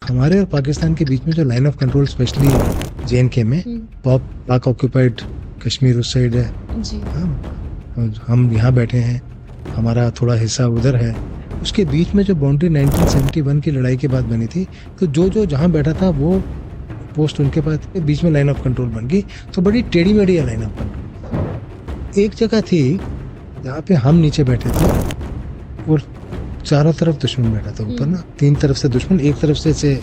हमारे और पाकिस्तान के बीच में जो line of control specially JNK में पाक ऑक्यूपाइड कश्मीर उस साइड है जी हम यहाँ बैठे हैं, हमारा थोड़ा हिस्सा उधर है। उसके बीच में जो बाउंड्री 1971 की लड़ाई के बाद बनी थी, तो जो जहाँ बैठा था वो पोस्ट उनके पास थे, बीच में लाइन ऑफ कंट्रोल बन गई, तो बड़ी टेढ़ी मेढ़ी है लाइन ऑफ कंट्रोल। एक जगह थी जहाँ पे हम नीचे बैठे थे और चारों तरफ दुश्मन बैठा था ऊपर ना, 3 तरफ से दुश्मन, एक तरफ से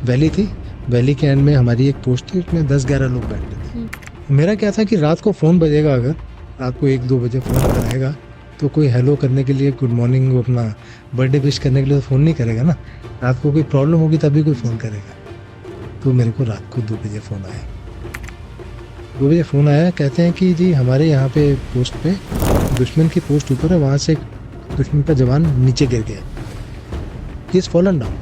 वैली थी, वैली के एंड में हमारी एक पोस्ट थी, उसमें 10-11 लोग बैठे थे। मेरा क्या था कि रात को फ़ोन बजेगा, अगर रात को 1-2 बजे फ़ोन अगर आएगा तो कोई हेलो करने के लिए, गुड मॉर्निंग, अपना बर्थडे विश करने के लिए तो फ़ोन नहीं करेगा ना, रात को कोई प्रॉब्लम होगी तभी कोई फ़ोन करेगा। तो मेरे को रात को 2 बजे फ़ोन आया, 2 बजे फ़ोन आया, कहते हैं कि जी हमारे यहाँ पे पोस्ट पे दुश्मन की पोस्ट ऊपर है, वहाँ से एक दुश्मन का जवान नीचे गिर गया, he is fallen down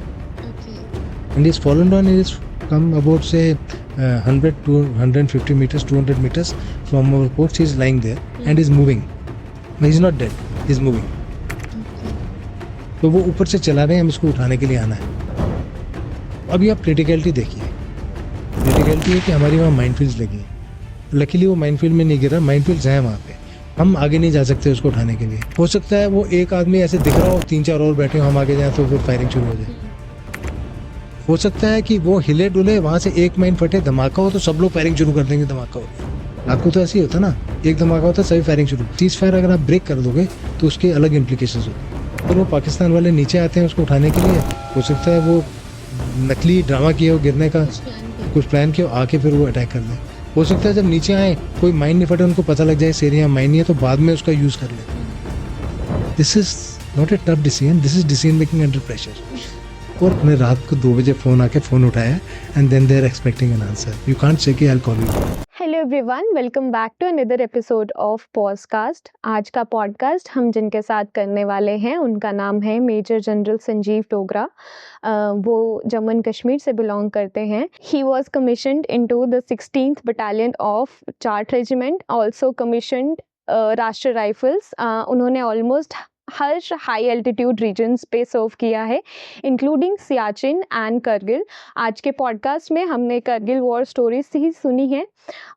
and he's fallen down. He is come about say 100 to 150 meters, 200 meters from our post. He is lying there and is moving. No, he is not dead. He is moving. तो वो ऊपर से चला रहे हैं, हम इसको उठाने के लिए आना है। अभी आप क्रिटिकलिटी देखिए, क्रिटिकलिटी है कि हमारी वहाँ माइनफील्ड्स लगी हैं। लकीली वो माइनफील्ड में नहीं गिरा, माइनफील्ड्स हैं वहाँ पे, हम आगे नहीं जा सकते उसको उठाने के लिए। हो सकता है वो एक आदमी ऐसे दिख रहा हो, 3-4 और बैठे हो, हम आगे जाएँ तो फिर फायरिंग शुरू हो जाए। हो सकता है कि वो हिले डुले, वहाँ से एक माइन फटे, धमाका हो तो सब लोग फायरिंग शुरू कर देंगे, धमाका हो। आपको तो ऐसे ही होता ना, एक धमाका होता है सभी फायरिंग शुरू। सीज फायर अगर आप ब्रेक कर दोगे तो उसके अलग इम्प्लीकेशंस होते हैं। और वो पाकिस्तान वाले नीचे आते हैं उसको उठाने के लिए, हो सकता है वो नकली ड्रामा किया हो गिरने का, कुछ प्लान किया हो, आके फिर वो अटैक कर दें। हो सकता है जब नीचे आए कोई माइन नहीं फटे, उनको पता लग जाए इस एरिया माइन नहीं है, तो बाद में उसका यूज़ कर ले। This is not a tough decision, this is decision making under pressure. और मैं रात को 2 बजे फ़ोन आके फ़ोन उठाया and then they are expecting an answer, you can't say कि I will call you. Hello everyone, welcome back to another episode of podcast. आज का पॉडकास्ट हम जिनके साथ करने वाले हैं उनका नाम है मेजर जनरल संजीव डोगरा। वो जम्मू एंड कश्मीर से बिलोंग करते हैं। He was commissioned into the 16th battalion of chart regiment, also commissioned राष्ट्रीय राइफल्स। उन्होंने ऑलमोस्ट हर हाई एल्टीट्यूड रीजन्स पे सर्व किया है, इंक्लूडिंग सियाचिन एंड करगिल। आज के पॉडकास्ट में हमने करगिल वॉर स्टोरीज ही सुनी है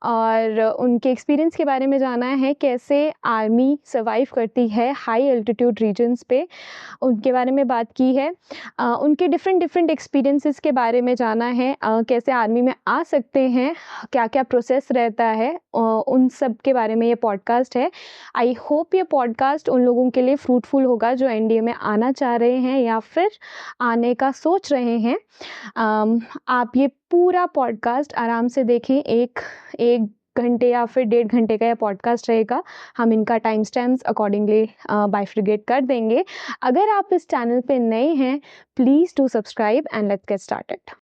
और उनके एक्सपीरियंस के बारे में जाना है, कैसे आर्मी सर्वाइव करती है हाई एल्टीट्यूड रीजन्स पे, उनके बारे में बात की है। उनके डिफरेंट एक्सपीरियंसेस के बारे में जाना है, कैसे आर्मी में आ सकते हैं, क्या क्या प्रोसेस रहता है, उन सब के बारे में ये पॉडकास्ट है। आई होप ये पॉडकास्ट उन लोगों के लिए फ्रूटफुल होगा जो NDA में आना चाह रहे हैं या फिर आने का सोच रहे हैं। आप ये पूरा पॉडकास्ट आराम से देखें, एक घंटे या फिर 1.5 घंटे का यह पॉडकास्ट रहेगा। हम इनका टाइम स्टैम्प्स अकॉर्डिंगली बाइफ्रिगेट कर देंगे। अगर आप इस चैनल पे नए हैं, please do subscribe and let's get started.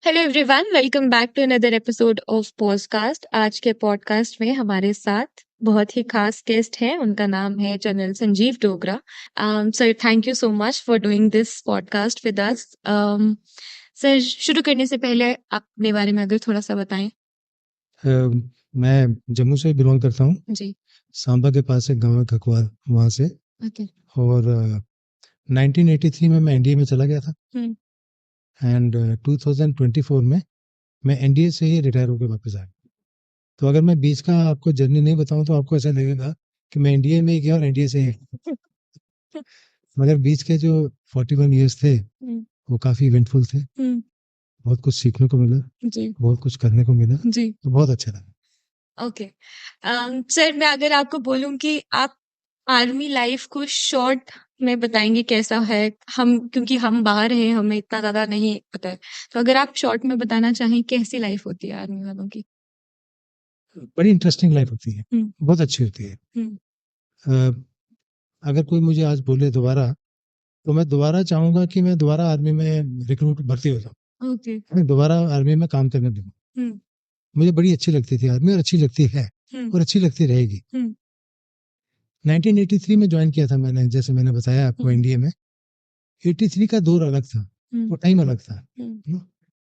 Hello everyone, welcome back to another episode of podcast. आज के पॉडकास्ट में हमारे साथ बहुत ही खास गेस्ट हैं, उनका नाम है general Sanjeev Dogra. Sir, thank you so much for doing this podcast with us. Sir, शुरू करने से पहले अपने बारे में अगर थोड़ा सा बताएं। मैं जम्मू से बिलोंग करता हूँ जी। सांबा के पास एक गाँव है खकवार, वहाँ से। ओके। और 1983 में मैं NDA में चला गया था एंड 2024 में मैं NDA से ही रिटायर होकर वापस आया। तो अगर मैं बीच का आपको जर्नी नहीं बताऊं तो आपको ऐसा लगेगा कि मैं NDA में ही गया और NDA से ही मगर बीच के जो 41 इयर्स थे वो काफ़ी इवेंटफुल थे। बहुत कुछ सीखने को मिला जी, बहुत कुछ करने को मिला जी, तो बहुत अच्छा लगा। ओके। सर, मैं अगर आपको बोलूं कि आप आर्मी लाइफ को शॉर्ट में बताएंगे कैसा है, क्योंकि हम बाहर हैं, हमें इतना ज्यादा नहीं पता है, तो अगर आप शॉर्ट में बताना चाहें कैसी लाइफ होती है आर्मी वालों की। बड़ी इंटरेस्टिंग लाइफ होती है, बहुत अच्छी होती है। अगर कोई मुझे आज बोले दोबारा, तो मैं दोबारा चाहूंगा कि मैं दोबारा आर्मी में रिक्रूट भर्ती हो जाऊं, मैं दोबारा आर्मी में काम करने लगूं। मुझे बड़ी अच्छी लगती थी आर्मी, और अच्छी लगती है और अच्छी लगती रहेगी। 1983 में ज्वाइन किया था मैंने, जैसे मैंने बताया आपको NDA में। 83 का दौर अलग था, वो टाइम अलग था।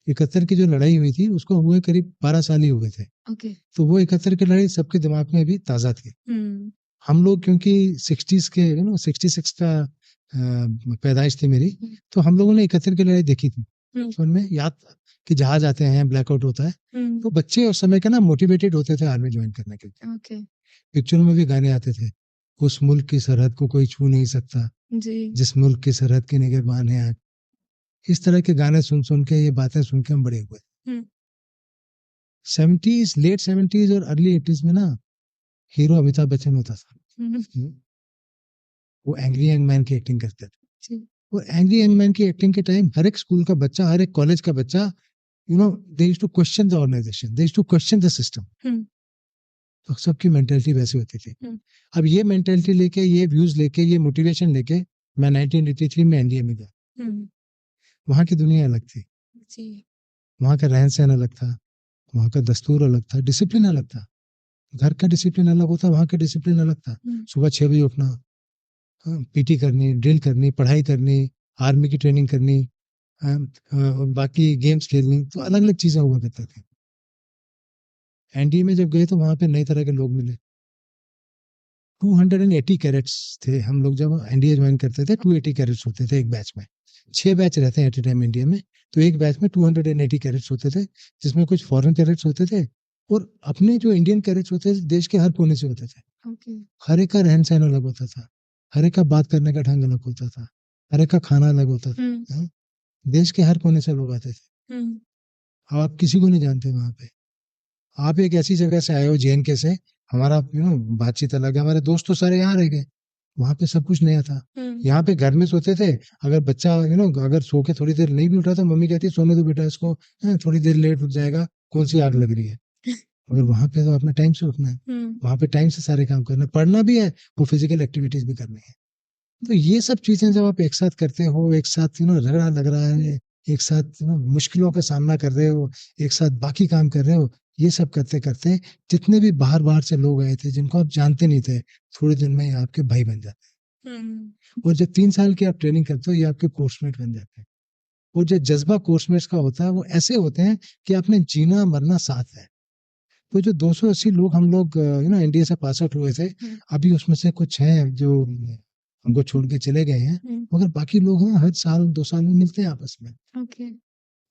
71 की जो लड़ाई हुई थी उसको हुए करीब 12 साल ही हुए थे। ओके। तो वो 71 की लड़ाई सबके दिमाग में अभी ताज़ा थी। हम लोग क्योंकि 60s के 66 का पैदाइश थी मेरी, तो हम लोगों ने 71 की लड़ाई देखी थी। तो उनमें याद था कि जहाज आते हैं, ब्लैकआउट होता है, तो बच्चे उस समय के ना मोटिवेटेड होते थे आर्मी ज्वाइन करने के लिए। ओके। पिक्चरों में भी गाने आते थे, उस मुल्क की सरहद को कोई छू नहीं सकता, जी। जिस मुल्क की सरहद के निगहबान है आज। इस तरह के गाने सुन सुन के, ये बातें सुन के हम बड़े हुए। 70s, लेट 70s और अर्ली 80s में ना हीरो अमिताभ बच्चन होता था। वो एंग्री यंग मैन की एक्टिंग करते थे। और एंग्री यंग मैन की एक्टिंग के टाइम हर एक स्कूल का बच्चा, हर एक कॉलेज का बच्चा, they used to question the organisation, they used to question the system. तो सबकी मेंटेलिटी वैसी होती थी। अब ये मेंटेलिटी लेके, ये व्यूज लेके, ये मोटिवेशन लेके मैं 1983 में एनडीए में गया। वहां की दुनिया अलग थी। वहां का रहन सहन अलग था, वहां का दस्तूर अलग था, डिसिप्लिन अलग था। घर का डिसिप्लिन अलग होता, वहां का डिसिप्लिन अलग था। सुबह 6 बजे उठना, पीटी करनी, ड्रिल करनी, पढ़ाई करनी, आर्मी की ट्रेनिंग करनी, बाकी गेम्स खेलनी, तो अलग अलग चीजें हुआ करते थे। एनडीए में जब गए तो वहां पे नई तरह के लोग मिले। 280 कैरेट्स थे हम लोग जब एनडीए ज्वाइन करते थे। 280 कैरेट्स होते थे एक बैच में। 6 बैच रहते हैं एट ए टाइम इंडिया में, तो एक बैच में 280 कैरेट्स होते थे, जिसमें कुछ फॉरेन कैरेट्स होते थे और अपने जो इंडियन कैरेट्स होते थे देश के हर कोने से होते थे। हर एक का रहन सहन अलग होता था, हर एक का बात करने का ढंग अलग होता था, हर एक का खाना अलग होता था। देश के हर कोने से लोग आते थे। अब आप किसी को नहीं जानते वहां पे। आप एक ऐसी जगह से आए हो जेएनके से, हमारा बातचीत अलग है, हमारे दोस्त तो सारे यहाँ रह गए, वहां पे सब कुछ नया था। यहाँ पे घर में सोते थे, अगर बच्चा अगर सो के थोड़ी देर नहीं भी उठा तो मम्मी कहती सोने दो बेटा इसको, थोड़ी देर लेट उठ जाएगा, कौन सी आग लग रही है। अगर वहां पे तो अपने टाइम से उठना है, वहां पे टाइम से सारे काम करना है, पढ़ना भी है, वो फिजिकल एक्टिविटीज भी करनी है। तो ये सब चीजें जब आप एक साथ करते हो, एक साथ झगड़ा लग रहा है, एक साथ मुश्किलों का सामना कर रहे हो, एक साथ बाकी काम कर रहे हो, ये सब करते करते जितने भी बाहर बाहर से लोग आए थे जिनको आप जानते नहीं थे, थोड़े दिन में ये आपके भाई बन जाते हैं। और जब 3 साल की आप ट्रेनिंग करते हो, ये आपके कोर्समेट बन जाते हैं। और जो जज्बा कोर्समेट्स का होता है वो ऐसे होते हैं कि आपने जीना मरना साथ है। तो जो 280 लोग हम लोग एनडीए से पास आउट हुए थे, अभी उसमें से कुछ हैं जो हमको छोड़ के चले गए हैं, मगर बाकी लोग हैं हर साल 2 साल में मिलते हैं आपस में।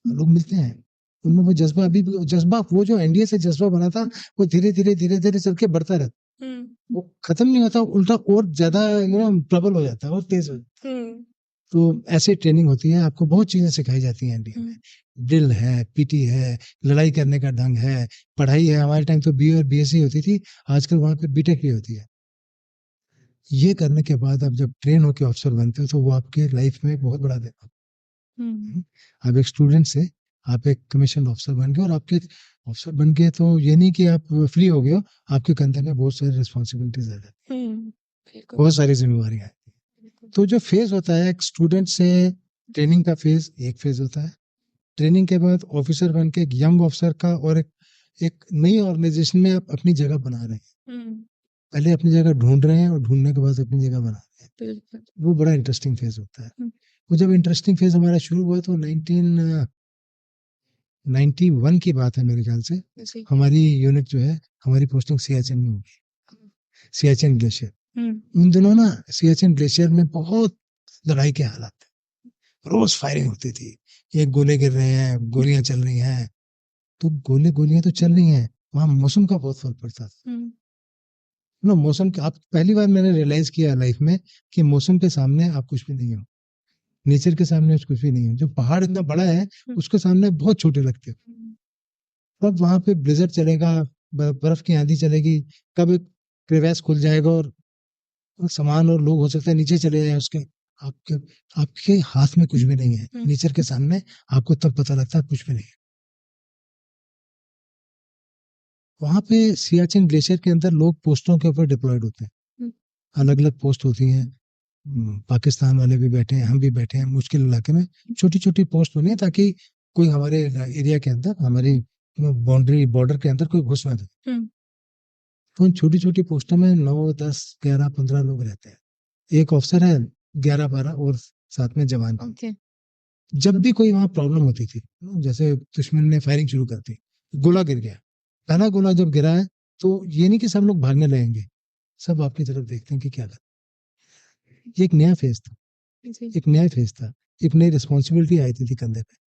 लोग मिलते हैं, उनमें वो जज्बा अभी भी, जज्बा वो जो एनडीए से जज्बा बना था वो धीरे धीरे धीरे धीरे चल के बढ़ता रहता, वो खत्म नहीं होता, उल्टा और ज्यादा प्रबल हो जाता है और तेज हो जाता है। तो ऐसे ट्रेनिंग होती है, आपको बहुत चीजें सिखाई जाती हैं एनडीए में। ड्रिल है, पीटी है, लड़ाई करने का ढंग है, पढ़ाई है। हमारे टाइम तो बीए और बीएससी होती थी, आजकल वहां पे बीटेक भी होती है। ये करने के बाद आप जब ट्रेन होकर अफसर बनते हो तो वो आपके लाइफ में एक बहुत बड़ा दिन होता है। आप एक स्टूडेंट से आप एक कमीशन ऑफिसर बन गए, और आपके ऑफिसर बन गए तो ये नहीं कि आप फ्री हो गए हो, आपके कंधे में बहुत सारी रिस्पॉन्सिबिलिटीज आ जाती है, बहुत सारी जिम्मेवारियां आती है। तो जो फेज होता है एक स्टूडेंट से ट्रेनिंग का फेज, एक फेज होता है। ट्रेनिंग के बाद ऑफिसर बन के एक यंग ऑफिसर का, और एक नई ऑर्गेनाइजेशन में आप अपनी जगह बना रहे हैं। पहले अपनी जगह ढूंढ रहे हैं और ढूंढने के बाद अपनी जगह बना रहे हैं। वो बड़ा इंटरेस्टिंग फेज होता है। वो जब इंटरेस्टिंग फेज हमारा शुरू हुआ तो 1991 की बात है मेरे ख्याल से। हमारी यूनिट जो है, हमारी पोस्टिंग सियाचिन में होगी, सियाचिन ग्लेशियर। उन दिनों ना सियाचिन ग्लेशियर में बहुत लड़ाई के हालात थे, रोज फायरिंग होती थी, ये गोले गिर रहे हैं, गोलियां चल रही हैं। तो गोलियां तो चल रही हैं, वहां मौसम का बहुत फर्क पड़ता था। मौसम का, आप पहली बार मैंने रियलाइज किया लाइफ में कि मौसम के सामने आप कुछ भी नहीं हो, नेचर के सामने कुछ भी नहीं हो। जो पहाड़ इतना बड़ा है उसके सामने बहुत छोटे लगते हो। तब वहां पे ब्लिजर्ड चलेगा, बर्फ की आंधी चलेगी, कब क्रेवैस खुल जाएगा और सामान और लोग हो सकता है नीचे चले जाए उसके, आपके आपके हाथ में कुछ भी नहीं है। नेचर के सामने आपको तब पता लगता है कुछ भी नहीं है। वहां पे सियाचिन ग्लेशियर के अंदर लोग पोस्टों के ऊपर डिप्लॉयड होते हैं, अलग अलग पोस्ट होती हैं। पाकिस्तान वाले भी बैठे हैं, हम भी बैठे हैं, मुश्किल इलाके में छोटी छोटी पोस्ट होनी है ताकि कोई हमारे एरिया के अंदर, हमारी बाउंड्री बॉर्डर के अंदर कोई घुस ना जाए। तो उन छोटी छोटी पोस्टों में 9, 10, 11, 15 लोग रहते हैं। एक ऑफिसर है, 11, 12 और साथ में जवान। जब भी कोई वहाँ प्रॉब्लम होती थी, जैसे दुश्मन ने फायरिंग शुरू कर दी, गोला गिर गया, पहला गोला जब गिरा है तो ये नहीं कि सब लोग भागने लगेंगे, सब आपकी तरफ देखते हैं कि क्या कर। ये एक नया फेज था, जी। एक नया फेज था, एक नई रिस्पॉन्सिबिलिटी आई थी कंधे पे।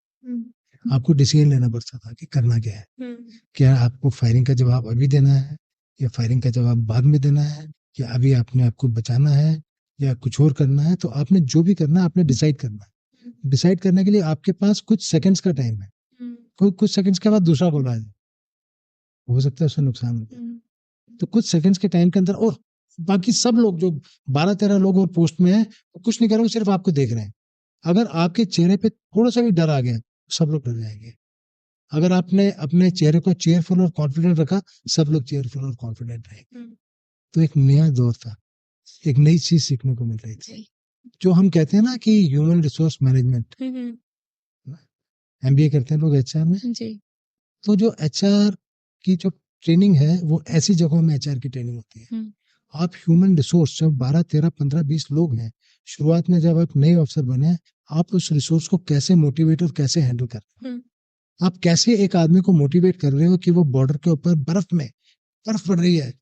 आपको डिसीजन लेना पड़ता था कि करना क्या है, क्या आपको फायरिंग का जवाब अभी देना है या फायरिंग का जवाब बाद में देना है, या अभी आपने आपको बचाना है या कुछ और करना है। तो आपने जो भी करना है आपने डिसाइड करना है। डिसाइड करने के लिए आपके पास कुछ सेकंड्स का टाइम है, कोई कुछ सेकंड्स के बाद दूसरा गोला आ जाए, हो सकता है उससे नुकसान हो जाए। तो कुछ सेकंड्स के टाइम के अंदर, और बाकी सब लोग जो 12-13 लोग और पोस्ट में है कुछ नहीं कर रहे, सिर्फ आपको देख रहे हैं। अगर आपके चेहरे पे थोड़ा सा भी डर आ गया सब लोग डर जाएंगे। अगर आपने अपने चेहरे को चेयरफुल और कॉन्फिडेंट रखा, सब लोग चेयरफुल और कॉन्फिडेंट रहेंगे। तो एक नया दौर था, एक नई चीज सीखने को मिल रही थी, जो हम कहते हैं ना कि ह्यूमन रिसोर्स मैनेजमेंट। एमबीए करते हैं लोग एचआर में, तो जो एचआर की जो ट्रेनिंग है वो ऐसी जगहों में एचआर की ट्रेनिंग होती है। आप ह्यूमन रिसोर्स, जब 12, 13, 15, 20 लोग हैं, शुरुआत में जब आप नए अफसर बने, आप उस रिसोर्स को कैसे मोटिवेट और कैसे हैंडल कर रहे हैं। आप कैसे एक आदमी को मोटिवेट कर रहे हो कि वो बॉर्डर के ऊपर बर्फ में, बर्फ पड़ रही है,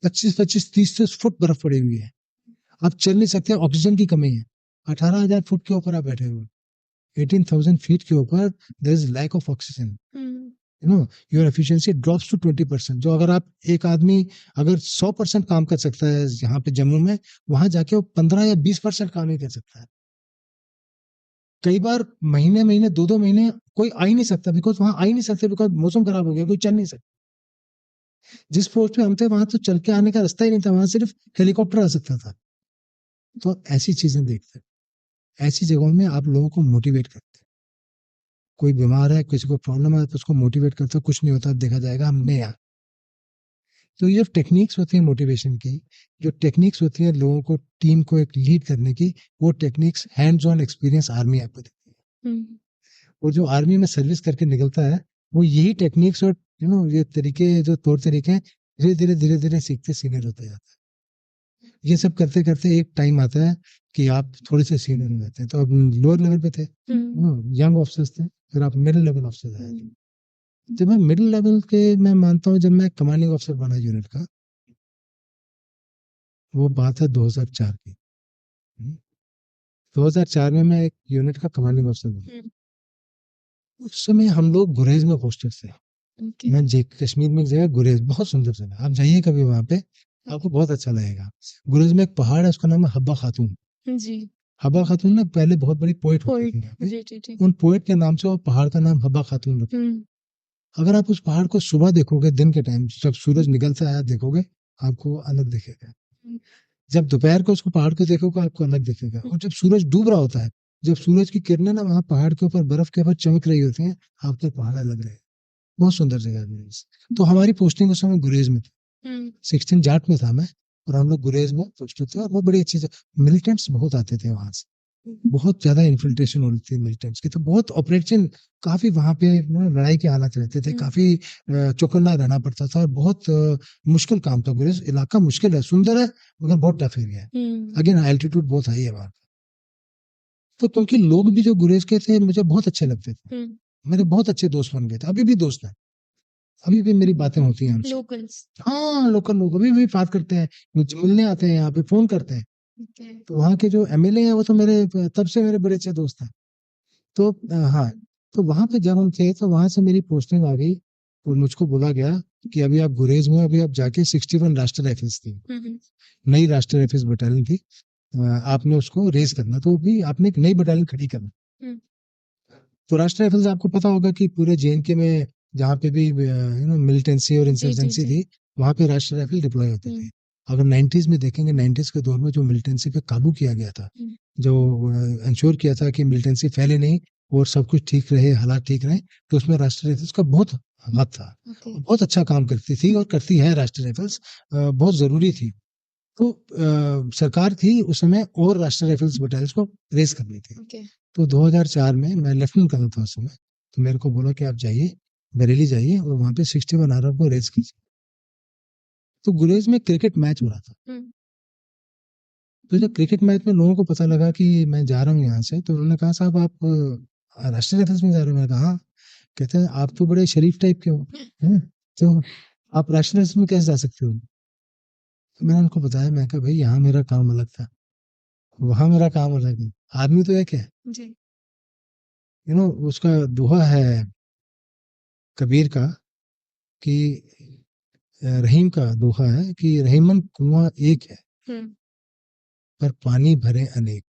25-25, 30 फुट बर्फ पड़ी हुई है, आप चल नहीं सकते, ऑक्सीजन की कमी है, 18,000 फुट के ऊपर आप बैठे हुए, 18,000 फीट के ऊपर, there is lack of oxygen, you know, your efficiency drops to 20%। जो अगर आप एक आदमी अगर 100% काम कर सकता है यहाँ पे जम्मू में, वहां जाके वो 15 या 20% काम नहीं कर सकता है। कई बार महीने महीने 2-2 महीने कोई आ ही नहीं सकता, बिकॉज वहां आ ही नहीं सकते, बिकॉज मौसम खराब हो गया, कोई चल नहीं सकता। जिस पोस्ट पे हम थे वहां तो चल के आने का रास्ता ही नहीं था, वहां सिर्फ हेलीकॉप्टर आ सकता था। तो ऐसी चीजें देखते, ऐसी जगहों में आप लोगों को मोटिवेट करते, कोई बीमार है, किसी को प्रॉब्लम है तो उसको मोटिवेट करते, कुछ नहीं होता, अब देखा जाएगा, हमने यहाँ। तो ये जो टेक्निक्स होती है मोटिवेशन की, जो टेक्निक्स होती है लोगों को, टीम को एक लीड करने की, वो techniques hands on experience army आपको देती है। और जो आर्मी में सर्विस करके निकलता है वो यही टेक्निक्स और ये तरीके, जो तौर तरीके हैं, धीरे धीरे सीखते सीनियर होते जाता है। ये सब करते करते एक टाइम आता है कि आप थोड़े से सीनियर हो जाते हैं। तो अब लोअर लेवल पे थे, यंग ऑफिसर्स थे, फिर आप मिडिल लेवल ऑफिसर आए। जब मैं मिडिल लेवल के, मैं मानता हूँ जब मैं कमांडिंग ऑफिसर बना यूनिट का, वो बात है 2004 की। 2004 में मैं एक यूनिट का कमांडिंग ऑफिसर बना। उस समय हम लोग गुरेज में पोस्टेड थे। मैं कश्मीर में एक जगह गुरेज, बहुत सुंदर जगह, आप जाइए कभी वहां पे, आपको बहुत अच्छा लगेगा। गुरेज में एक पहाड़ है, उसका नाम है हब्बा खातून। हब्बा खातून ना पहले बहुत बड़ी पोएट होती थी यहाँ पे। उन पोएट के नाम से वो पहाड़ का नाम हब्बा खातून रखा। अगर आप उस पहाड़ को सुबह देखोगे, दिन के टाइम जब सूरज निकलता है देखोगे, आपको अलग दिखेगा। जब दोपहर को उसको पहाड़ को देखोगे आपको अलग दिखेगा। और जब सूरज डूब रहा होता है, जब सूरज की किरणें ना वहां पहाड़ के ऊपर, बर्फ के ऊपर चमक रही होती हैं, आपको पहाड़ लग रहे हैं। बहुत सुंदर जगह है गुरेज। तो हमारी पोस्टिंग उस समय गुरेज में थी, 16 जाट में था मैं, और हम लोग गुरेज में पोस्टेड थे। और वो बड़ी अच्छी मिलिटेंट्स बहुत आते थे वहां से, बहुत ज्यादा इन्फिल्ट्रेशन हो रही थी मिलिटेंट्स की, तो बहुत ऑपरेशन, काफी वहां पे लड़ाई के हालात रहते थे, काफी चौकन्ना रहना पड़ता था, और बहुत मुश्किल काम था। गुरेज इलाका मुश्किल है, सुंदर है मगर बहुत टफ एरिया है। अगेन एल्टीट्यूड बहुत हाई है वहां। तो क्योंकि लोग भी जो गुरेज के थे मुझे बहुत अच्छे लगते थे, मेरे बहुत अच्छे दोस्त बन गए थे, अभी भी दोस्त हैं, अभी भी मेरी बातें होती हैं उनसे। लोकल्स, हाँ लोकल लोग अभी भी बात करते हैं, मिलने आते हैं, यहाँ पे फोन करते हैं। तो वहाँ के जो एमएलए हैं वो तो मेरे तब से मेरे बड़े अच्छे दोस्त हैं। तो हाँ, तो वहां पे जब हम थे तो वहां से मेरी पोस्टिंग आ गई, और मुझको बोला गया कि अभी आप गुरेज में, अभी आप जाके 61 राष्ट्रीय राइफल्स थी, नई राष्ट्रीय राइफल्स बटालियन थी, आपने उसको रेस करना, तो भी आपने एक नई बटालियन खड़ी करना। तो राष्ट्रीय राइफल्स आपको पता होगा कि पूरे जेएनके में जहाँ पे भी मिलिटेंसी और इंसर्जेंसी थी, वहां पे राष्ट्रीय राइफल डिप्लॉय होते थे। अगर 90s में देखेंगे, 90s के दौर में जो मिलिटेंसी पे काबू किया गया था, जो इंश्योर किया था कि मिलिटेंसी फैले नहीं और सब कुछ ठीक रहे, हालात ठीक रहे, तो उसमें राष्ट्रीय राइफल्स का बहुत हाथ था। बहुत अच्छा काम करती थी और करती है राष्ट्रीय राइफल्स, बहुत जरूरी थी। तो सरकार थी उस समय और राष्ट्रीय राइफल्स बटालियन को रेस करनी थी। तो 2004 में मैं लेफ्टिनेंट कर्नल था उस समय, तो मेरे को बोला कि आप जाइए, बरेली जाइए और वहां पे 61 आरआर को रेस कीजिए। तो गुरेज में क्रिकेट मैच हो रहा था। तो जब क्रिकेट मैच में लोगों को पता लगा कि मैं जा रहा हूँ यहाँ से, तो उन्होंने कहा साहब आप राष्ट्रीय राइफल्स में जा रहे हो? मैंने कहा हाँ। कहते हैं आप तो बड़े शरीफ टाइप के हो, हैं? तो आप राष्ट्रीय राइफल्स में कैसे जा सकते हो? तो मैंने उनको बताया, मैं कहा भाई यहाँ मेरा काम अलग था, वहां मेरा काम अलग है, आदमी तो एक है। जी। उसका दोहा है कबीर का कि रहीम का दोहा है कि रहीमन कुआं एक है पर पानी भरे अनेक।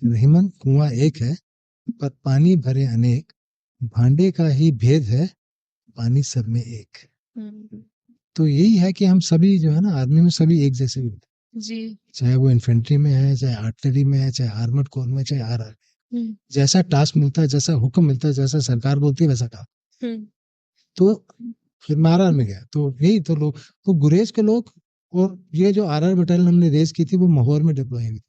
रहीमन कुआं एक है पर पानी भरे अनेक, भांडे का ही भेद है, पानी सब में एक। तो यही है कि हम सभी जो है ना, आर्मी में सभी एक जैसे होते हैं। जी। चाहे वो इन्फेंट्री में है, चाहे आर्टिलरी में है, चाहे आर्मर्ड कोर में, चाहे आर जैसा टास्क मिलता है, जैसा हुक्म मिलता है, जैसा सरकार बोलती है वैसा काम। तो फिर मैं आरआर में गया, तो यही तो लोग, तो गुरेज के लोग, और ये जो आरआर बटालियन हमने रेस की थी वो महोर में डिप्लॉय हुई थी।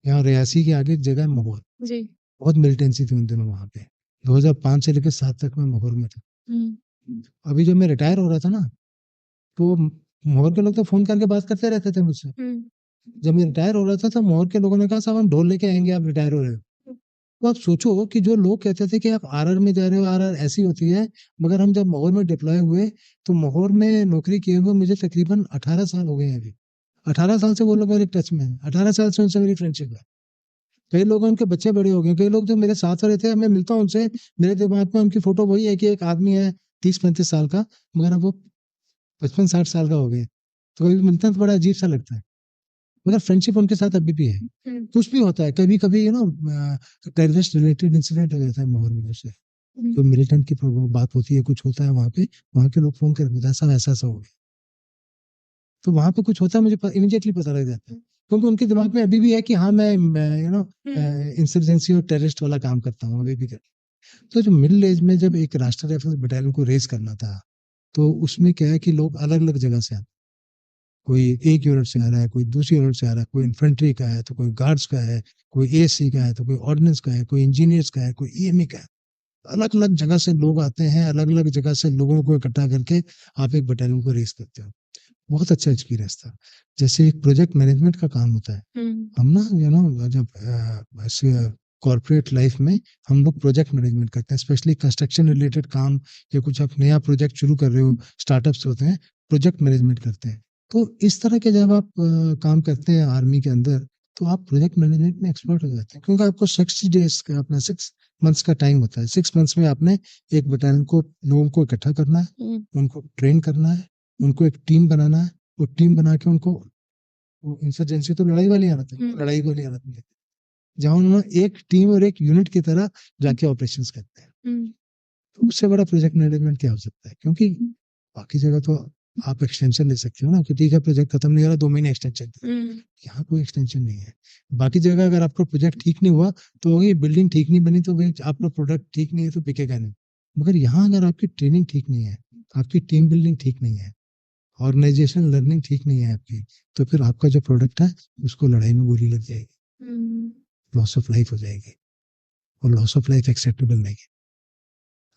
यहाँ रियासी के आगे एक जगह है महोर, जी। बहुत मिलिटेंसी थी उन दिनों वहां पे। 2005 से लेकर 7 तक मैं महोर में था। अभी जब मैं रिटायर हो रहा था ना, तो महोर के लोग तो फोन करके बात करते रहते थे मुझसे। जब मैं रिटायर हो रहा था तो महोर के लोगों ने कहा साहब हम ढोल लेके आएंगे, आप रिटायर हो रहे हो। तो आप सोचो कि जो लोग कहते थे कि आप आरआर में जा रहे हो, आरआर ऐसी होती है, मगर हम जब महोर में डिप्लॉय हुए तो महोर में नौकरी किए हुए मुझे तकरीबन 18 साल हो गए हैं अभी। 18 साल से वो लोग मेरे टच में हैं, 18 साल से उनसे मेरी फ्रेंडशिप है। कई लोग उनके बच्चे बड़े हो गए, कई लोग जो मेरे साथ रहे थे, मैं मिलता हूँ उनसे, मेरे दिमाग में उनकी फोटो वही है कि एक आदमी है 30-35 साल का, मगर अब वो 55-60 साल का हो गए। तो कभी मिलते हैं तो बड़ा अजीब सा लगता है, मगर फ्रेंडशिप उनके साथ अभी भी है। कुछ भी होता है, कभी कभी टेररिस्ट रिलेटेड इंसिडेंट हो जाता है मोहर में से, तो मिलिटेंट की बात होती है, कुछ होता है वहां पे, वहां के लोग फोन कर बताया साहब ऐसा ऐसा हो गया, तो वहां पे कुछ होता है, मुझे इमीडिएटली पता लग जाता है, क्योंकि उनके दिमाग में अभी भी है कि हाँ मैं इंसर्जेंसी और टेररिस्ट वाला काम करता हूँ अभी भी कर। तो जो मिडिल एज में जब एक राष्ट्रीय राइफल्स बटालियन को रेस करना था, तो उसमें क्या है कि लोग अलग अलग जगह से आते, कोई एक यूनिट से आ रहा है, कोई दूसरी यूनिट से आ रहा है, कोई इन्फेंट्री का है तो कोई गार्ड्स का है, कोई एएससी का है तो कोई ऑर्डिनेंस का है, कोई इंजीनियर्स का है, कोई ईएमई का है। अलग अलग जगह से लोग आते हैं, अलग अलग जगह से लोगों को इकट्ठा करके आप एक बटालियन को रेस करते हो। बहुत अच्छा एक्सपीरियंस था। जैसे एक प्रोजेक्ट मैनेजमेंट का काम होता है, हम ना जब कॉर्पोरेट लाइफ में हम लोग प्रोजेक्ट मैनेजमेंट करते हैं, स्पेशली कंस्ट्रक्शन रिलेटेड काम, या कुछ आप नया प्रोजेक्ट शुरू कर रहे हो, स्टार्टअप्स होते हैं, प्रोजेक्ट मैनेजमेंट करते हैं। तो इस तरह के जब आप काम करते हैं आर्मी के अंदर, तो आप प्रोजेक्ट मैनेजमेंट में एक्सपर्ट हो जाते हैं, क्योंकि आपको 60 डेज का, अपना 6 मंथ्स का टाइम होता है। 6 मंथ्स में आपने एक बटालियन को, लोगों को इकट्ठा करना है, उनको ट्रेन करना है, उनको एक टीम बनाना है, वो टीम बना के उनको, वो इंसर्जेंसी तो लड़ाई वाली हालत है, लड़ाई वाली हालत में जहाँ उन्होंने एक टीम और एक यूनिट की तरह जाके ऑपरेशंस करते हैं। तो उससे बड़ा प्रोजेक्ट मैनेजमेंट क्या हो सकता है, क्योंकि बाकी जगह तो आप एक्सटेंशन ले सकते हो ना, कि ठीक है प्रोजेक्ट खत्म नहीं हो रहा, 2 महीने एक्सटेंशन। यहाँ कोई एक्सटेंशन नहीं है। बाकी जगह अगर आपका प्रोजेक्ट ठीक नहीं हुआ तो होगी, बिल्डिंग ठीक नहीं बनी तो भाई आपका प्रोडक्ट ठीक नहीं है तो बिकेगा नहीं। मगर यहाँ अगर आपकी ट्रेनिंग ठीक नहीं है, आपकी टीम बिल्डिंग ठीक नहीं है, ऑर्गेनाइजेशन लर्निंग ठीक नहीं है आपकी, तो फिर आपका जो प्रोडक्ट है उसको लड़ाई में गोली लग जाएगी, लॉस ऑफ लाइफ हो जाएगी, और लॉस ऑफ लाइफ एक्सेप्टेबल नहीं है।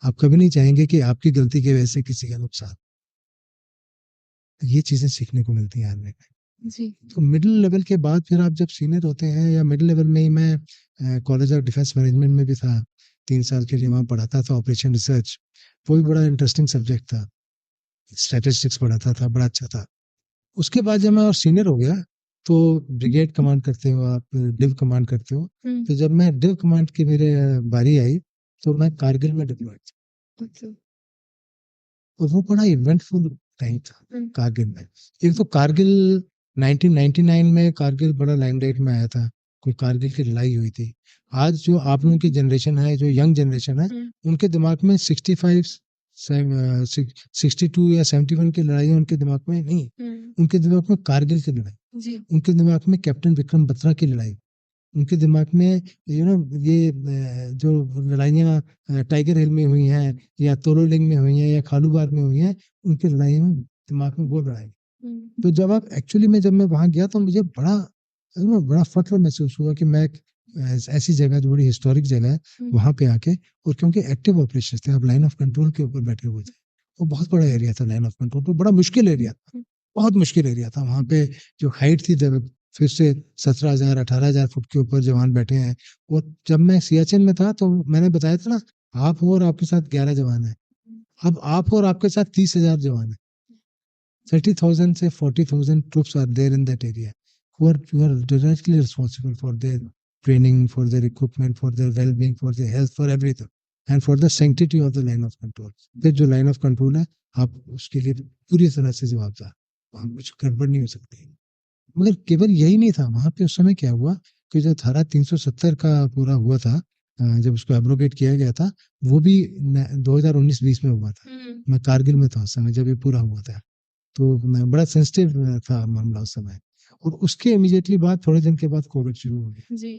आप कभी नहीं चाहेंगे कि आपकी गलती की वजह से किसी का नुकसान। ये चीजें सीखने को मिलती हैं आर्मी में। जी। तो मिडिल लेवल के बाद फिर आप जब सीनियर होते हैं, या मिडिल लेवल में ही मैं कॉलेज ऑफ डिफेंस मैनेजमेंट में भी था, 3 साल के लिए वहाँ पढ़ाता था ऑपरेशन रिसर्च। वो भी बड़ा इंटरेस्टिंग सब्जेक्ट था, स्टैटिस्टिक्स पढ़ाता था, बड़ा अच्छा था। उसके बाद जब मैं और सीनियर हो गया, तो ब्रिगेड कमांड करते हो आप, डिव कमांड करते हो। तो जब मैं डिव कमांड की मेरे बारी आई, तो मैं कारगिल में डिप्लॉयड था, और वो बड़ा इवेंटफुल टाइम था कारगिल में। एक तो कारगिल 1999 में कारगिल बड़ा लाइमलाइट में आया था, कोई कारगिल की लड़ाई हुई थी। आज जो आप लोगों की जनरेशन है, जो यंग जनरेशन है, उनके दिमाग में 62 या 71 की लड़ाई उनके दिमाग में नहीं, उनके दिमाग में कारगिल की लड़ाई, उनके दिमाग में कैप्टन विक्रम बत्रा की लड़ाई, उनके दिमाग में ये जो लड़ाइयाँ टाइगर हिल में हुई हैं, या तोलोलिंग में हुई हैं, या खालूबाग में हुई हैं, उनकी लड़ाई में दिमाग में वो लड़ाई। तो जब आप एक्चुअली में, जब मैं वहां गया तो मुझे बड़ा फख्र महसूस हुआ कि मैं ऐसी जगह, जो बड़ी हिस्टोरिक जगह है, वहां पे आके, और क्योंकि एक्टिव ऑपरेशन थे, आप लाइन ऑफ कंट्रोल के ऊपर बैठे हुए थे, वो बहुत बड़ा एरिया था लाइन ऑफ कंट्रोल, तो बड़ा मुश्किल एरिया था, बहुत मुश्किल एरिया था। वहां पे जो हाइट थी फिर से 17,000 18,000 फुट के ऊपर जवान बैठे हैं। और जब मैं सियाचिन में था तो मैंने बताया था ना, आप हो और आपके साथ 11 जवान है। अब आप हो और आपके साथ 30,000 जवान है। 30,000 से 40,000 troops are there in that area who are directly responsible for their training, for their equipment, for their well-being, for their health, for everything, and for the sanctity of the line of control. फिर जो line of control है, आप उसके लिए पूरी तरह से जवाबदार, वहाँ कुछ गड़बड़ नहीं हो सकती। मगर केवल यही नहीं था, वहां पे उस समय क्या हुआ कि जो धारा 370 का पूरा हुआ था, जब उसको एब्रोगेट किया गया था, वो भी 2019-20 में हुआ था। मैं कारगिल में था उस समय जब ये पूरा हुआ था। तो बड़ा सेंसिटिव था मामला उस समय। और उसके इमीडिएटली बाद थोड़े दिन के बाद कोविड शुरू हो गया। जी।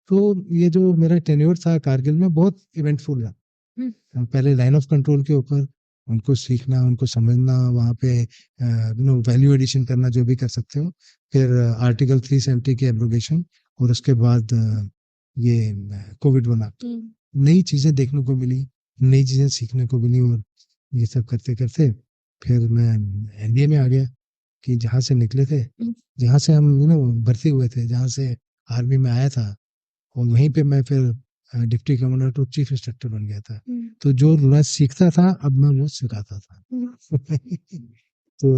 तो ये जो मेरा टेन्योर था कारगिल में बहुत इवेंटफुल रहा। पहले लाइन ऑफ कंट्रोल के ऊपर उनको सीखना, उनको समझना, वहाँ पे वैल्यू एडिशन करना जो भी कर सकते हो, फिर आर्टिकल 370 की एब्रोगेशन, और उसके बाद ये कोविड बना, नई चीजें देखने को मिली, नई चीजें सीखने को मिली। और ये सब करते करते फिर मैं एनडीए में आ गया, कि जहाँ से निकले थे, जहाँ से हम भर्ती हुए थे, जहाँ से आर्मी में आया था, और वहीं पे मैं फिर deputy commander to chief instructor बन गया था। तो जो मैं सीखता था अब मैं वो सिखाता था। तो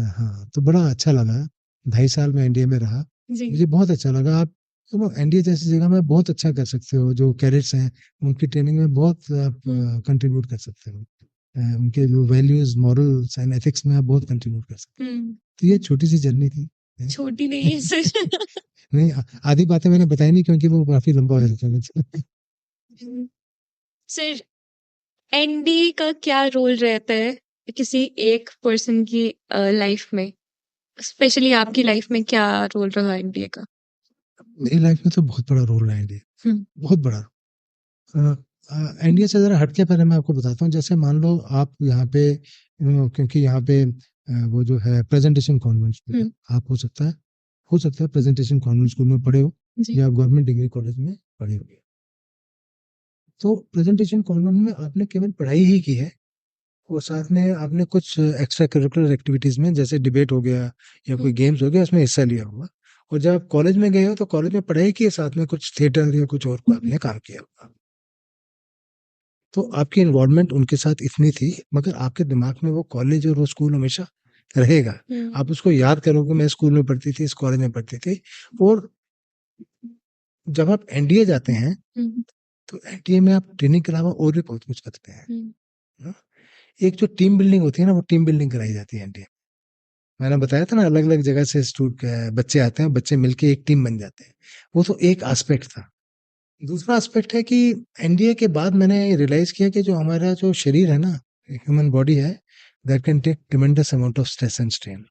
हाँ, तो बड़ा अच्छा लगा। 2.5 साल में एनडीए में रहा, मुझे बहुत अच्छा लगा। आप एनडीए जैसी जगह में बहुत अच्छा कर सकते हो, जो कैडेट्स हैं उनकी ट्रेनिंग में बहुत आप कंट्रीब्यूट कर सकते हो। उनके जो वैल्यूज, मॉरल्स एंड एथिक्स में आप बहुत कंट्रीब्यूट कर सकते हो। तो ये छोटी सी जर्नी थी। छोटी नहीं है सर। नहीं, आधी बातें मैंने बताई नहीं क्योंकि वो काफी लंबा हो जाता है। सर, एनडी का क्या रोल रहता है किसी एक पर्सन की लाइफ में, स्पेशली आपकी लाइफ में क्या रोल रहा एनडीए का? मेरी लाइफ में तो बहुत बड़ा रोल है एनडीए, बहुत बड़ा। एनडीए से जरा हटके पहले मैं आपको बताता हूँ। जैसे मान लो आप यहाँ पे, क्योंकि यहाँ पे वो जो है प्रेजेंटेशन कॉन्वेंट स्कूल, आप हो सकता है प्रेजेंटेशन कॉन्वेंट स्कूल में पढ़े हो, या आप गवर्नमेंट डिग्री कॉलेज में पढ़े हो। तो प्रेजेंटेशन कॉन्वेंट में आपने केवल पढ़ाई ही की है, और साथ में आपने कुछ एक्स्ट्रा करिकुलर एक्टिविटीज में, जैसे डिबेट हो गया या कोई गेम्स हो गया, उसमें हिस्सा लिया होगा। और जब आप कॉलेज में गए हो तो कॉलेज में पढ़ाई की है, साथ में कुछ थिएटर या कुछ और आपने काम किया होगा। तो आपकी इन्वॉल्वमेंट उनके साथ इतनी थी, मगर आपके दिमाग में वो कॉलेज और वो स्कूल हमेशा रहेगा। आप उसको याद करोगे, मैं स्कूल में पढ़ती थी, इस कॉलेज में पढ़ती थी। और जब आप एनडीए जाते हैं तो एनडीए में आप ट्रेनिंग के अलावा और भी बहुत कुछ करते हैं। एक जो टीम बिल्डिंग होती है ना, वो टीम बिल्डिंग कराई जाती है एनडीए। मैंने बताया था ना, अलग अलग जगह से बच्चे आते हैं, बच्चे मिलके एक टीम बन जाते हैं। वो तो एक एस्पेक्ट था। दूसरा एस्पेक्ट है कि एनडीए के बाद मैंने रियलाइज किया कि जो हमारा जो शरीर है ना, ह्यूमन बॉडी है, that can take tremendous amount of stress and strain.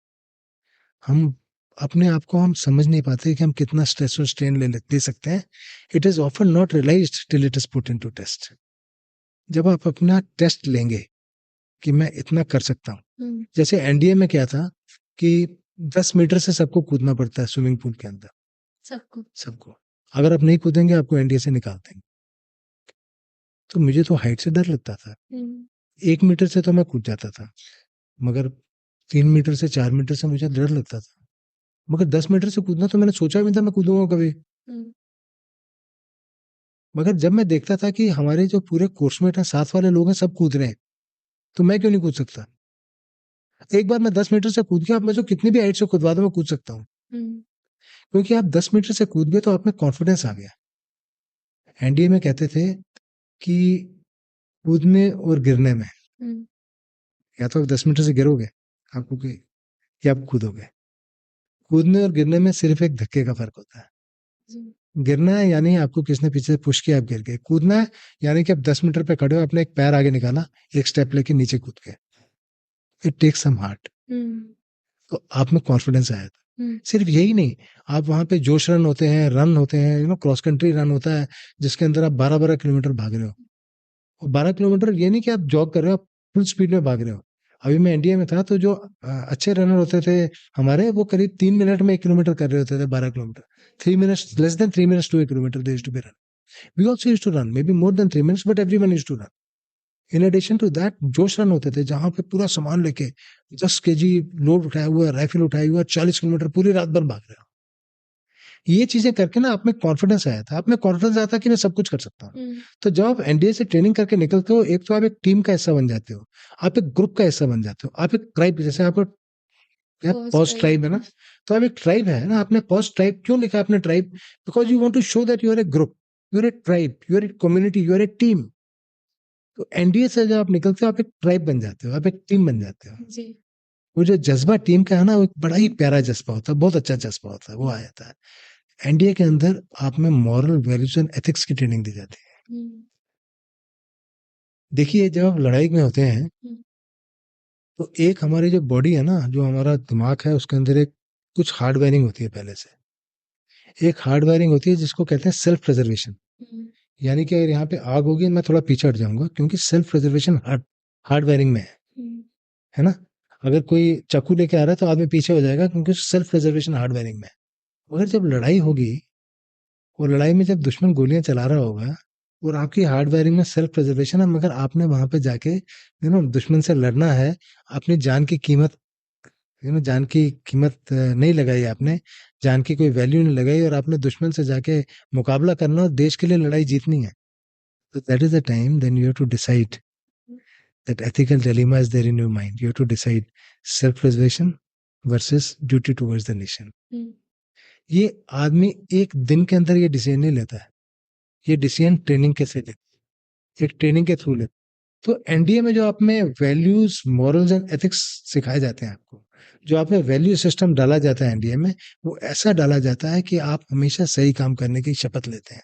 हम अपने आप को हम समझ नहीं पाते कि हम कितना स्ट्रेस और स्ट्रेन ले सकते हैं। It is often not realised till it is put into test. जब आप अपना टेस्ट लेंगे कि मैं इतना कर सकता हूँ, जैसे एनडीए में क्या था कि 10 मीटर से सबको कूदना पड़ता है स्विमिंग पूल के अंदर, सबको। अगर आप नहीं कूदेंगे आपको एनडीए से निकाल देंगे। तो मुझे तो हाइट से डर लगता था। 1 मीटर से तो मैं कूद जाता था, मगर 3 मीटर से 4 मीटर से मुझे डर लगता था। मगर 10 मीटर से कूदना तो मैंने सोचा भी नहीं था मैं कूदूंगा कभी। मगर जब मैं देखता था कि हमारे जो पूरे कोर्समेट हैं, साथ वाले लोग हैं, सब कूद रहे हैं, तो मैं क्यों नहीं कूद सकता? एक बार मैं 10 मीटर से कूद गया, अब मैं जो कितनी भी हाइट से कूदवा दूं मैं कूद सकता हूँ। क्योंकि आप 10 मीटर से कूद गए तो आप में कॉन्फिडेंस आ गया। एनडीए में कहते थे कि कूदने और गिरने में, या तो आप 10 मीटर से गिरोगे आपको, या आप कूदोगे। कूदने और गिरने में सिर्फ एक धक्के का फर्क होता है। गिरना है यानी आपको किसने पीछे से पुश किया, आप गिर गए। कूदना है यानी कि आप 10 मीटर पे खड़े हो, आपने एक पैर आगे निकाला, एक स्टेप लेके नीचे कूद गए। It takes some heart. तो आप में कॉन्फिडेंस आया था। सिर्फ यही नहीं, आप वहां पे जोश रन होते हैं, रन होते हैं, क्रॉस कंट्री रन होता है, जिसके अंदर आप 12-12 किलोमीटर भाग रहे हो। और 12 किलोमीटर ये नहीं कि आप जॉग कर रहे हो, आप फुल स्पीड में भाग रहे हो। अभी मैं इंडिया में था तो जो अच्छे रनर होते थे हमारे, वो करीब 3 मिनट में 1 किलोमीटर कर रहे होते थे, 12 kilometre. 3 minutes, less than 3 minutes to a kilometer they used to be run. We also used to run, maybe more than 3 minutes, but everyone used to run. In addition to that, जोश run होते थे जहां पे पूरा सामान लेके 10 kg load उठाया हुआ, राइफल उठाया हुआ, 40 किलोमीटर पूरी रात भर भाग रहे हो। ये चीजें करके ना आप में कॉन्फिडेंस आया था, आप में कॉन्फिडेंस आया था कि मैं सब कुछ कर सकता हूँ। तो जब आप एनडीए से ट्रेनिंग करके निकलते हो, एक तो आप एक टीम का हिस्सा बन जाते हो, आप एक ग्रुप का हिस्सा बन जाते हो, आप एक ट्राइब, जैसे आप पॉज ट्राइब है ना, तो आप एक ट्राइब है ना, आपने पॉज ट्राइब क्यों लिखा आपने tribe? Because you want to show that you are a group, you are a tribe, you are a community, you are a team. तो एनडीए से जब आप निकलते हो, आप एक ट्राइब बन जाते हो, आप एक टीम बन जाते हो जी। वो जो जज्बा टीम का है ना, वो एक बड़ा ही प्यारा जज्बा होता है, बहुत अच्छा जज्बा होता है, वो आ जाता है। एनडीए के अंदर आप में मॉरल वैल्यूज एंड एथिक्स की ट्रेनिंग दी जाती है। देखिए, जब आप लड़ाई में होते हैं तो एक हमारी जो बॉडी है ना, जो हमारा दिमाग है, उसके अंदर एक कुछ हार्ड वायरिंग होती है पहले से। एक हार्ड वायरिंग होती है जिसको कहते हैं सेल्फ प्रिजर्वेशन। यानी कि अगर यहाँ पे आग होगी, मैं थोड़ा पीछे हट जाऊंगा, क्योंकि सेल्फ प्रिजर्वेशन हार्ड वायरिंग में है ना। अगर कोई चाकू लेके आ रहा है तो आदमी पीछे हो जाएगा, क्योंकि सेल्फ प्रिजर्वेशन हार्ड वायरिंग में है। मगर जब लड़ाई होगी, और लड़ाई में जब दुश्मन गोलियां चला रहा होगा और आपकी हार्ड वायरिंग में सेल्फ प्रिजर्वेशन है, मगर आपने वहां पे जाके दुश्मन से लड़ना है, अपनी जान की कीमत जान की कीमत नहीं लगाई आपने, जान की कोई वैल्यू नहीं लगाई, और आपने दुश्मन से जाके मुकाबला करना और देश के लिए लड़ाई जीतनी है। तो that is the time then you have to decide that ethical dilemma is there in your mind. You have to decide self preservation versus duty towards the nation. ये आदमी एक दिन के अंदर ये डिसीजन नहीं लेता है, ये डिसीजन ट्रेनिंग के से लेता है, एक ट्रेनिंग के थ्रू लेता है। तो एनडीए में जो आप में वैल्यूज, मॉरल्स एंड एथिक्स सिखाए जाते हैं आपको, जो आप में वैल्यू सिस्टम डाला जाता है एनडीए में, वो ऐसा डाला जाता है कि आप हमेशा सही काम करने की शपथ लेते हैं।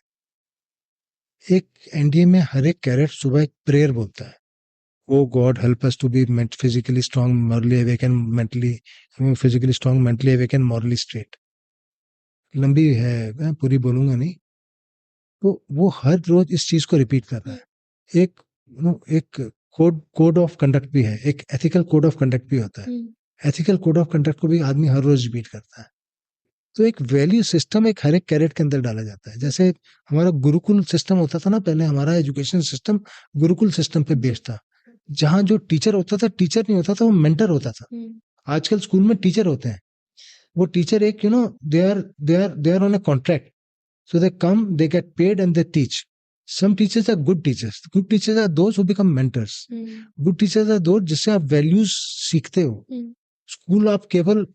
एक एनडीए में हर एक कैडेट सुबह एक प्रेयर बोलता है, O God help us to be physically strong, morally awake and mentally physically strong, mentally awake and morally straight. लंबी है, मैं पूरी बोलूंगा नहीं। तो वो हर रोज इस चीज को रिपीट कर रहा है। एक कोड ऑफ कंडक्ट भी है, एक एथिकल कोड ऑफ कंडक्ट भी होता है। एथिकल कोड ऑफ कंडक्ट को भी आदमी हर रोज रिपीट करता है। तो एक वैल्यू सिस्टम एक हर एक कैरेट के अंदर डाला जाता है। जैसे हमारा गुरुकुल सिस्टम होता था ना पहले, हमारा एजुकेशन सिस्टम गुरुकुल सिस्टम पे बेस्ड था, जहाँ जो टीचर होता था, टीचर नहीं होता था, वो मेंटर होता था। आजकल स्कूल में टीचर होते हैं, वो टीचर एक they are on a contract, so they come, they get paid and they teach. Some teachers are good teachers. Good teachers are those who become mentors. Good teachers are those जिससे आप values सीखते हो। School आप केवल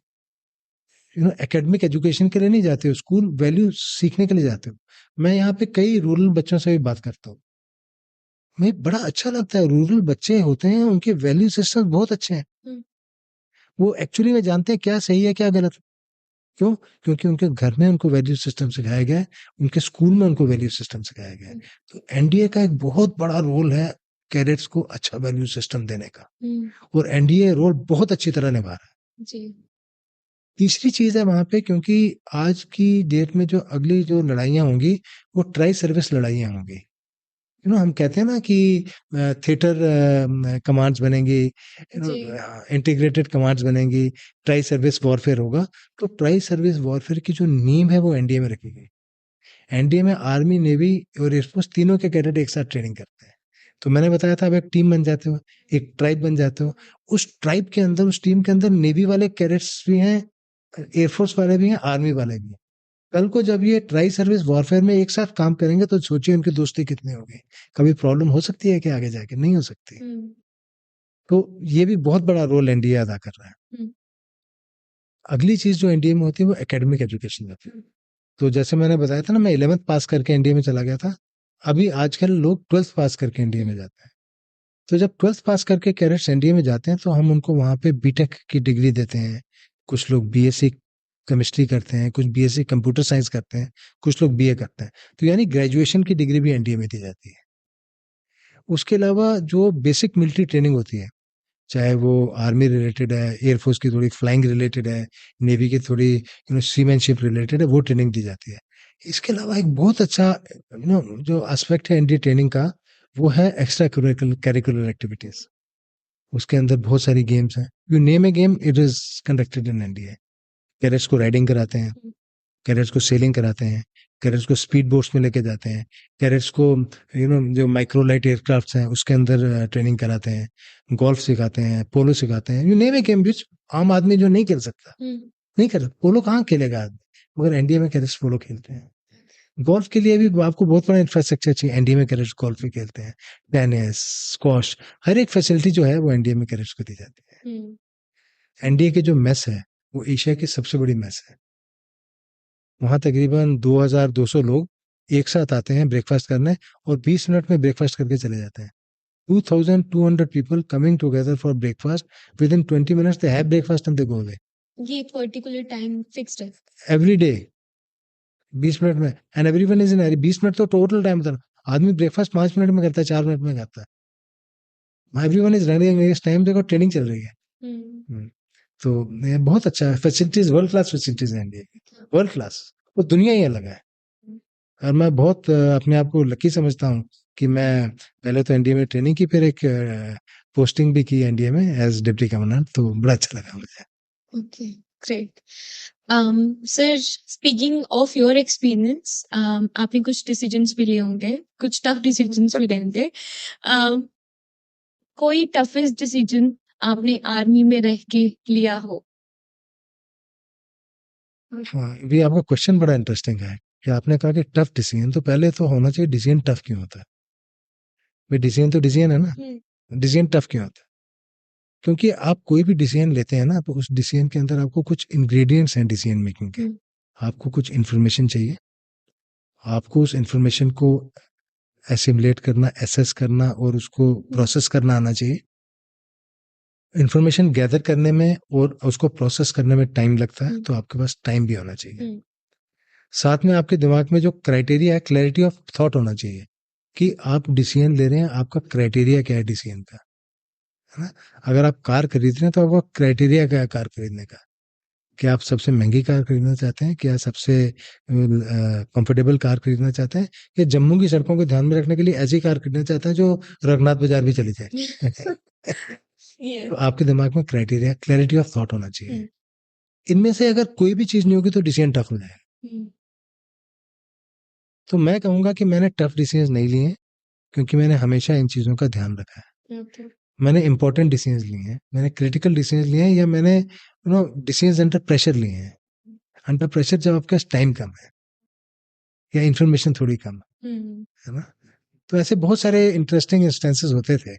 academic education के लिए नहीं जाते हो, स्कूल वैल्यू सीखने के लिए जाते हो। मैं यहाँ पे कई रूरल बच्चों से भी बात करता हूँ, मैं बड़ा अच्छा लगता है। रूरल बच्चे होते हैं, उनके वैल्यू सिस्टम बहुत अच्छे हैं। वो एक्चुअली में जानते हैं क्या सही है क्या गलत है। क्यों? क्योंकि उनके घर में उनको वैल्यू सिस्टम सिखाया गया है, उनके स्कूल में उनको वैल्यू सिस्टम सिखाया गया है। तो एनडीए का एक बहुत बड़ा रोल है कैडेट्स को अच्छा वैल्यू सिस्टम देने का, और एनडीए रोल बहुत अच्छी तरह निभा रहा है जी। तीसरी चीज है वहां पे, क्योंकि आज की डेट में जो अगली जो लड़ाइयां होंगी, वो ट्राई सर्विस लड़ाइयां होंगी। हम कहते हैं ना कि थिएटर कमांड्स बनेंगी, इंटीग्रेटेड कमांड्स बनेंगी, ट्राई सर्विस वॉरफेयर होगा। तो ट्राई सर्विस वॉरफेयर की जो नींव है वो एनडीए में रखी गई। एनडीए में आर्मी, नेवी और एयरफोर्स तीनों के कैडेट एक साथ ट्रेनिंग करते हैं। तो मैंने बताया था, अब एक टीम बन जाते हो, एक ट्राइब बन जाते हो। उस ट्राइब के अंदर, उस टीम के अंदर नेवी वाले कैडेट्स भी हैं, एयरफोर्स वाले भी हैं, आर्मी वाले भी हैं। कल को जब ये ट्राई सर्विस वॉरफेयर में एक साथ काम करेंगे, तो सोचिए उनकी दोस्ती कितनी होगी। कभी प्रॉब्लम हो सकती है कि आगे जाके नहीं हो सकती। तो ये भी बहुत बड़ा रोल एनडीए अदा कर रहा है। अगली चीज जो एनडीए में होती है वो एकेडमिक एजुकेशन होती है। तो जैसे मैंने बताया था ना, मैं 11th पास करके एनडीए में चला गया था। अभी आजकल लोग 12th पास करके एनडीए में जाते हैं। तो जब 12th पास करके कैडेट्स एनडीए में जाते हैं, तो हम उनको वहां पे बीटेक की डिग्री देते हैं। कुछ लोग बीएससी केमिस्ट्री करते हैं, कुछ बीएससी कंप्यूटर साइंस करते हैं, कुछ लोग बीए करते हैं। तो यानी ग्रेजुएशन की डिग्री भी एनडीए में दी जाती है। उसके अलावा जो बेसिक मिलिट्री ट्रेनिंग होती है, चाहे वो आर्मी रिलेटेड है, एयरफोर्स की थोड़ी फ्लाइंग रिलेटेड है, नेवी की थोड़ी सीमैनशिप रिलेटेड है, वो ट्रेनिंग दी जाती है। इसके अलावा एक बहुत अच्छा जो एस्पेक्ट है एनडीए ट्रेनिंग का, वो है एक्स्ट्रा करिकुलर एक्टिविटीज। उसके अंदर बहुत सारी गेम्स हैं। You name A game, it is conducted in NDA. Cadets को राइडिंग कराते हैं, कैडेट्स को सेलिंग कराते हैं, कैडेट्स को स्पीड बोट्स में लेके जाते हैं, कैडेट्स को जो माइक्रोलाइट एयरक्राफ्ट्स हैं उसके अंदर ट्रेनिंग कराते हैं, गोल्फ सिखाते हैं, पोलो सिखाते हैं। You name A game which आम आदमी जो नहीं खेल सकता, नहीं कर सकता। पोलो कहाँ खेलेगा आदमी? मगर एनडीए में कैडेट्स पोलो खेलते हैं। गोल्फ के लिए भी आपको बहुत बड़ा इंफ्रास्ट्रक्चर चाहिए, एनडीए में कैडेट्स गोल्फ भी खेलते हैं, टेनिस, स्क्वॉश, हर एक फैसिलिटी जो है वो एनडीए में कैडेट्स को दी जाती है। एनडीए की जो मेस है वो एशिया की सबसे बड़ी मेस है। वहाँ तकरीबन 2200 लोग एक साथ आते हैं ब्रेकफास्ट करने और 20 मिनट में ब्रेकफास्ट करके चले जाते हैं। 2200 people coming together for breakfast. Within 20 minutes they have breakfast and they go away. ये पर्टिकुलर टाइम फिक्स्ड है। Every day 20 मिनट में, and everyone is in Hari. 20 minute तो टोटल टाइम होता है। आदमी ब्रेकफास्ट 5 मिनट में करता है, 4 मिनट में करता है। Everyone is running against time, देखो ट्रेनिंग चल रही है। तो ये बहुत अच्छा है, फैसिलिटीज वर्ल्ड क्लास फैसिलिटीज है इंडिया की, वर्ल्ड क्लास। वो दुनिया ही अलग है। और मैं बहुत अपने आप को लकी समझता हूँ कि मैं पहले तो एनडीए में ट्रेनिंग की, फिर एक पोस्टिंग भी की एनडीए में एज डिप्टी कमांडेंट, तो बड़ा अच्छा लगा मुझे। Okay, great. Sir, speaking of your experience, आपने कुछ डिसीजंस भी लिए होंगे, कुछ टफ डिसीजंस भी लिए होंगे। कोई टफेस्ट डिसीजन आपने आर्मी में रह के लिया हो? हाँ, ये आपका क्वेश्चन बड़ा इंटरेस्टिंग है कि आपने कहा कि टफ डिसीजन, तो पहले तो होना चाहिए डिसीजन टफ क्यों होता है। भाई डिसीजन तो डिसीजन है ना, डिसीजन टफ क्यों होता है? क्योंकि आप कोई भी डिसीजन लेते हैं ना, तो उस डिसीजन के अंदर आपको कुछ इंग्रेडिएंट्स हैं डिसीजन मेकिंग के। आपको कुछ इन्फॉर्मेशन चाहिए, आपको उस इन्फॉर्मेशन को एसिमुलेट करना, एसेस करना और उसको प्रोसेस करना आना चाहिए। इन्फॉर्मेशन गैदर करने में और उसको प्रोसेस करने में टाइम लगता है, तो आपके पास टाइम भी होना चाहिए। साथ में आपके दिमाग में जो क्राइटेरिया है, क्लैरिटी ऑफ थॉट होना चाहिए कि आप डिसीजन ले रहे हैं, आपका क्राइटेरिया क्या है डिसीजन का, है ना। अगर आप कार खरीद रहे हैं तो आपका क्राइटेरिया क्या है कार खरीदने का। क्या आप सबसे महंगी कार खरीदना चाहते हैं, क्या सबसे कंफर्टेबल कार खरीदना चाहते हैं, या जम्मू की सड़कों को ध्यान में रखने के लिए ऐसी कार खरीदना चाहते हैं जो रघुनाथ बाजार भी चली जाए। तो आपके दिमाग में क्राइटेरिया, क्लैरिटी ऑफ थॉट होना चाहिए। इनमें से अगर कोई भी चीज नहीं होगी तो डिसीजन टफ हो जाएगा। तो मैं कहूंगा कि मैंने टफ डिसीजन नहीं लिए, क्योंकि मैंने हमेशा इन चीजों का ध्यान रखा है। मैंने इंपॉर्टेंट डिसीजन लिए हैं, मैंने क्रिटिकल डिसीजन लिए हैं, या मैंने डिसीजन अंडर प्रेशर लिए हैं। अंडर प्रेशर जब आपके पास टाइम कम है या इंफॉर्मेशन थोड़ी कम है ना, तो ऐसे बहुत सारे इंटरेस्टिंग इंस्टेंसेस होते थे।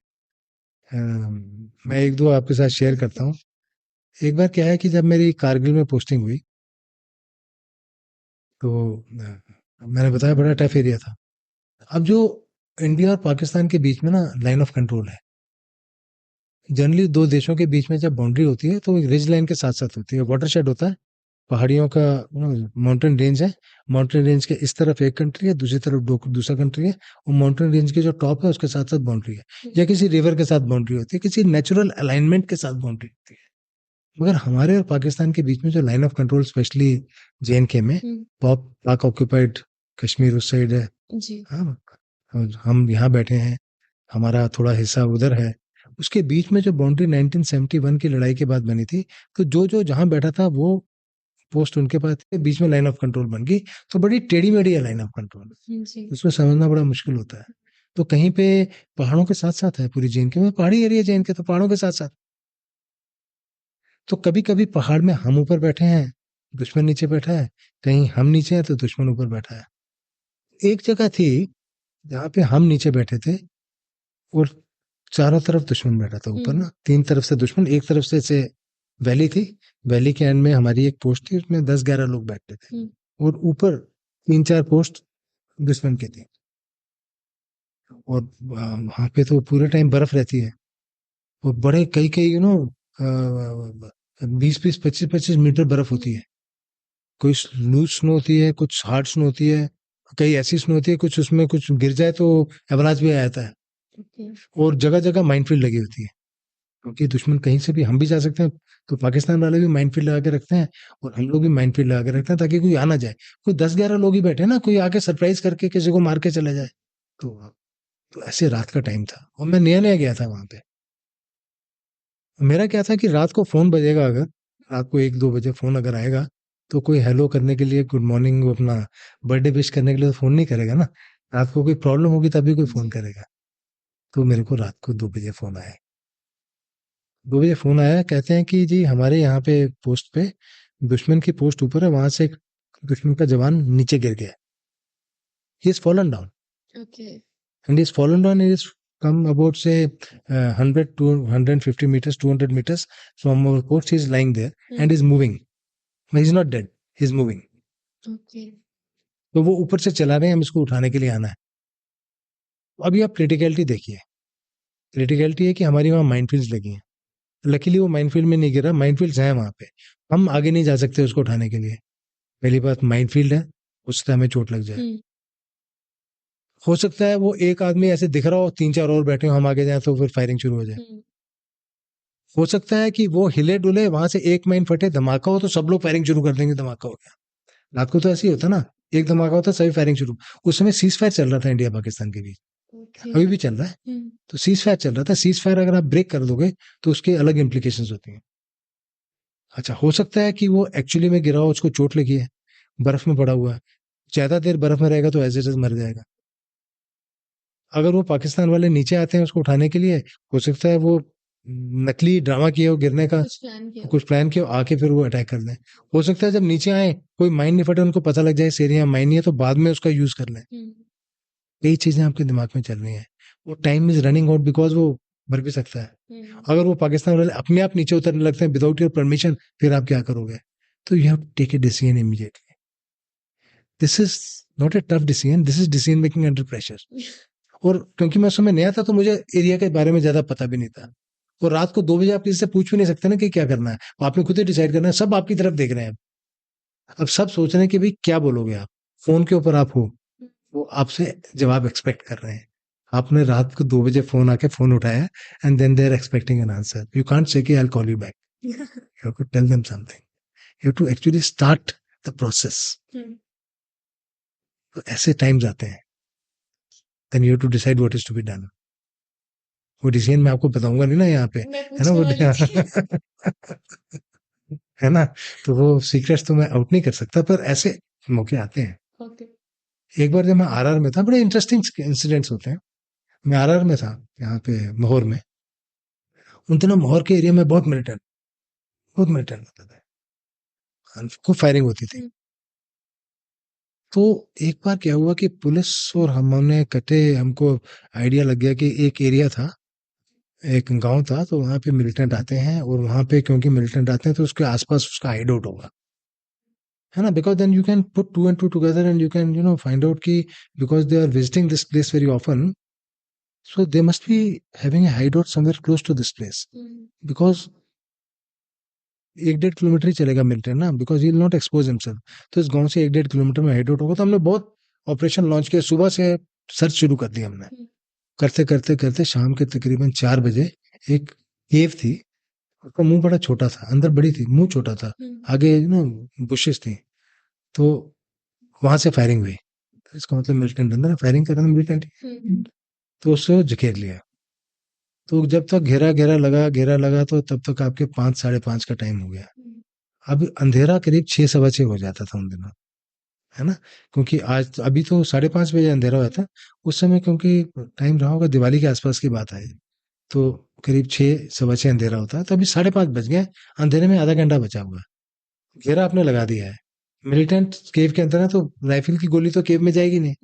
मैं एक दो आपके साथ शेयर करता हूँ। एक बार क्या है कि जब मेरी कारगिल में पोस्टिंग हुई, तो मैंने बताया बड़ा टफ एरिया था। अब जो इंडिया और पाकिस्तान के बीच में ना लाइन ऑफ कंट्रोल है, जनरली दो देशों के बीच में जब बाउंड्री होती है तो एक रिज लाइन के साथ साथ होती है, वाटरशेड होता है, पहाड़ियों का माउंटेन रेंज है। माउंटेन रेंज के इस तरफ एक कंट्री है, दूसरी तरफ दूसरा कंट्री है, और माउंटेन रेंज के जो टॉप है उसके साथ साथ बाउंड्री है, या किसी रिवर के साथ बाउंड्री होती है, किसी नेचुरल अलाइनमेंट के साथ बाउंड्री होती है। मगर हमारे और पाकिस्तान के बीच में जो line of control, specially JNK में, पाक ऑक्यूपाइड कश्मीर उस साइड है, हाँ, और हम यहाँ बैठे हैं, हमारा थोड़ा हिस्सा उधर है। उसके बीच में जो बाउंड्री 1971 की लड़ाई के बाद बनी थी, तो जो जो जहां बैठा था वो पोस्ट उनके पास थे, बीच में लाइन ऑफ कंट्रोल बन गई, तो बड़ी टेढ़ी मेढ़ी है लाइन ऑफ कंट्रोल, उसमें समझना बड़ा मुश्किल होता है। तो कहीं पे पहाड़ों के साथ साथ है, पूरी जेएनके में पहाड़ी एरिया, जेएनके तो पहाड़ों के साथ साथ। तो कभी कभी पहाड़ में हम ऊपर बैठे हैं, दुश्मन नीचे बैठा है, कहीं हम नीचे हैं तो दुश्मन ऊपर बैठा है। एक जगह थी जहाँ पे हम नीचे बैठे थे और चारों तरफ दुश्मन बैठा था ऊपर ना, 3 तरफ से दुश्मन, एक तरफ से वैली थी, वैली के एंड में हमारी एक पोस्ट थी, उसमें 10-11 लोग बैठते थे, और ऊपर 3-4 पोस्ट दुश्मन की थी। और वहां पे तो पूरे टाइम बर्फ रहती है, और बड़े कई कई 20-20, 25-25 मीटर बर्फ होती है। कोई लूज स्नो होती है, कुछ हार्ड स्नो होती है, कई ऐसी स्नो होती है, कुछ उसमें कुछ गिर जाए तो एवलांच भी आ जाता है। और जगह जगह माइनफील्ड लगी होती है, क्योंकि दुश्मन कहीं से भी, हम भी जा सकते हैं, तो पाकिस्तान वाले भी माइनफील्ड लगा के रखते हैं और हम लोग भी माइनफील्ड लगा के रखते हैं, ताकि कोई आ ना जाए। कोई 10-11 लोग ही बैठे ना, कोई आके सरप्राइज करके किसी को मार के चला जाए। तो ऐसे रात का टाइम था और मैं नया नया गया था वहां पे। मेरा क्या था कि रात को फोन बजेगा, अगर रात को 1-2 बजे फोन अगर आएगा, तो कोई हेलो करने के लिए, गुड मॉर्निंग, अपना बर्थडे विश करने के लिए तो फोन नहीं करेगा ना। रात को कोई प्रॉब्लम होगी तभी कोई फोन करेगा। तो मेरे को रात को 2 बजे फोन आया। 2 बजे फोन आया, कहते हैं कि जी हमारे यहाँ पे पोस्ट पे दुश्मन की पोस्ट ऊपर है, वहां से एक दुश्मन का जवान नीचे गिर गया, he is fallen down, Okay. and he's fallen down, and he's come about say 100 to 150 meters, 200 meters from our post. He's lying there and he's moving, but he's not dead, he's moving. Okay. तो वो ऊपर से चला रहे हैं, हम इसको उठाने के लिए आना है। अभी आप क्रिटिकलिटी देखिए, क्रिटिकलिटी है कि हमारी वहाँ माइनफील्ड्स लगी हैं। लकीली वो माइनफील्ड में नहीं गिरा, माइनफील्ड्स हैं वहाँ पे, हम आगे नहीं जा सकते उसको उठाने के लिए। पहली बात माइनफील्ड है, उससे हमें चोट लग जाए। हो सकता है वो एक आदमी ऐसे दिख रहा हो, 3-4 और बैठे हो, हम आगे जाएं तो फिर फायरिंग शुरू हो जाए। हो सकता है कि वो हिले डुले, वहां से एक माइन फटे, धमाका हो तो सब लोग फायरिंग शुरू कर देंगे, धमाका हो गया। रात को तो ऐसे ही होता ना, एक धमाका होता सभी फायरिंग शुरू। उस समय सीज फायर चल रहा था इंडिया पाकिस्तान के बीच, अभी भी चल रहा है। तो सीज फायर चल रहा था, सीज फायर अगर आप ब्रेक कर दोगे तो उसके अलग इम्प्लीकेशंस होती हैं। अच्छा, हो सकता है कि वो एक्चुअली में गिरा हो, उसको चोट लगी है, बर्फ में पड़ा हुआ है, ज्यादा देर बर्फ में रहेगा तो एज इट इज मर जाएगा। अगर वो पाकिस्तान वाले नीचे आते हैं उसको उठाने के लिए, हो सकता है वो नकली ड्रामा किया हो गिरने का, कुछ प्लान किया हो, आके फिर वो अटैक कर दें। हो सकता है जब नीचे आए कोई माइन नहीं फटे, उनको पता लग जाए इस एरिया में माइन नहीं है, तो बाद में उसका यूज कर लें। कई चीजें आपके दिमाग में चल रही हैं, वो time is running out, because वो मर भी सकता है। अगर वो पाकिस्तान वाले अपने आप नीचे उतरने लगते हैं विदाउट योर परमिशन, फिर आप क्या करोगे? तो you have to take a decision immediately. This is not a tough decision, this is decision making under pressure. और क्योंकि मैं उस समय नया था तो मुझे एरिया के बारे में ज्यादा पता भी नहीं था, और रात को 2 बजे आप किसी से पूछ भी नहीं सकते ना कि क्या करना है, आपने खुद ही डिसाइड करना है। सब आपकी तरफ देख रहे हैं, अब सब सोच रहे हैं कि भाई क्या बोलोगे आप, फोन के ऊपर आप हो, वो आपसे जवाब एक्सपेक्ट कर रहे हैं। आपने रात को 2 बजे फोन आके फोन उठाया, and then they are expecting an answer. You can't say कि I will call you back, you have to tell them something, you have to actually start the process. तो ऐसे टाइम्स आते हैं, then you have to decide what is to be done. वो decision मैं आपको बताऊंगा नहीं ना यहाँ पे, है ना वो है ना, तो वो सीक्रेट्स तो मैं आउट नहीं कर सकता, पर ऐसे मौके आते हैं। एक बार जब मैं आरआर में था, बड़े इंटरेस्टिंग इंसिडेंट्स होते हैं। मैं आरआर में था यहाँ पे माहौर में, उन दिनों माहौर के एरिया में बहुत मिलिटेंट होता था, खूब फायरिंग होती थी। तो एक बार क्या हुआ कि पुलिस और हमने कटे, हमको आइडिया लग गया कि एक एरिया था, एक गांव था, तो वहां पे मिलिटेंट आते हैं, और वहां पे क्योंकि मिलिटेंट आते हैं तो उसके आसपास उसका हाइड आउट होगा, है ना, because then you can put 2 and 2 together, and you can find out कि because they are visiting this place very often, so they must be having a hideout somewhere close to this place, because 1-1.5 kilometre ही चलेगा militant ना, because he will not expose himself. तो इस गांव से 1-1.5 kilometre में हाइडेआउट होगा। तो हमने बहुत ऑपरेशन लॉन्च किया, सुबह से सर्च शुरू कर दिया हमने। करते करते करते शाम के तकरीबन 4 बजे एक केव थी, उसका मुंह बड़ा छोटा था, अंदर बड़ी थी, मुंह छोटा था, आगे बुशेस थी, तो वहां से फायरिंग हुई। तो इसका मतलब मिलिटेंट अंदर फायरिंग कर रहे हैं, मिलिटेंट, तो उससे जखेर लिया। तो जब तक घेरा लगा तो तब तक आपके 5-5:30 का टाइम हो गया। अब अंधेरा करीब 6-6:15 हो जाता था उन दिनों, है ना, क्योंकि आज अभी तो 5:30 बजे अंधेरा हुआ था, उस समय क्योंकि टाइम रहा होगा, दिवाली के आसपास की बात है, तो करीब 6-6:15 अंधेरा होता है। तो अभी 5:30 बज गए, अंधेरे में आधा घंटा बचा हुआ है, घेरा आपने लगा दिया है, मिलिटेंट केव के अंदर है, तो राइफल की गोली तो केव में जाएगी नहीं,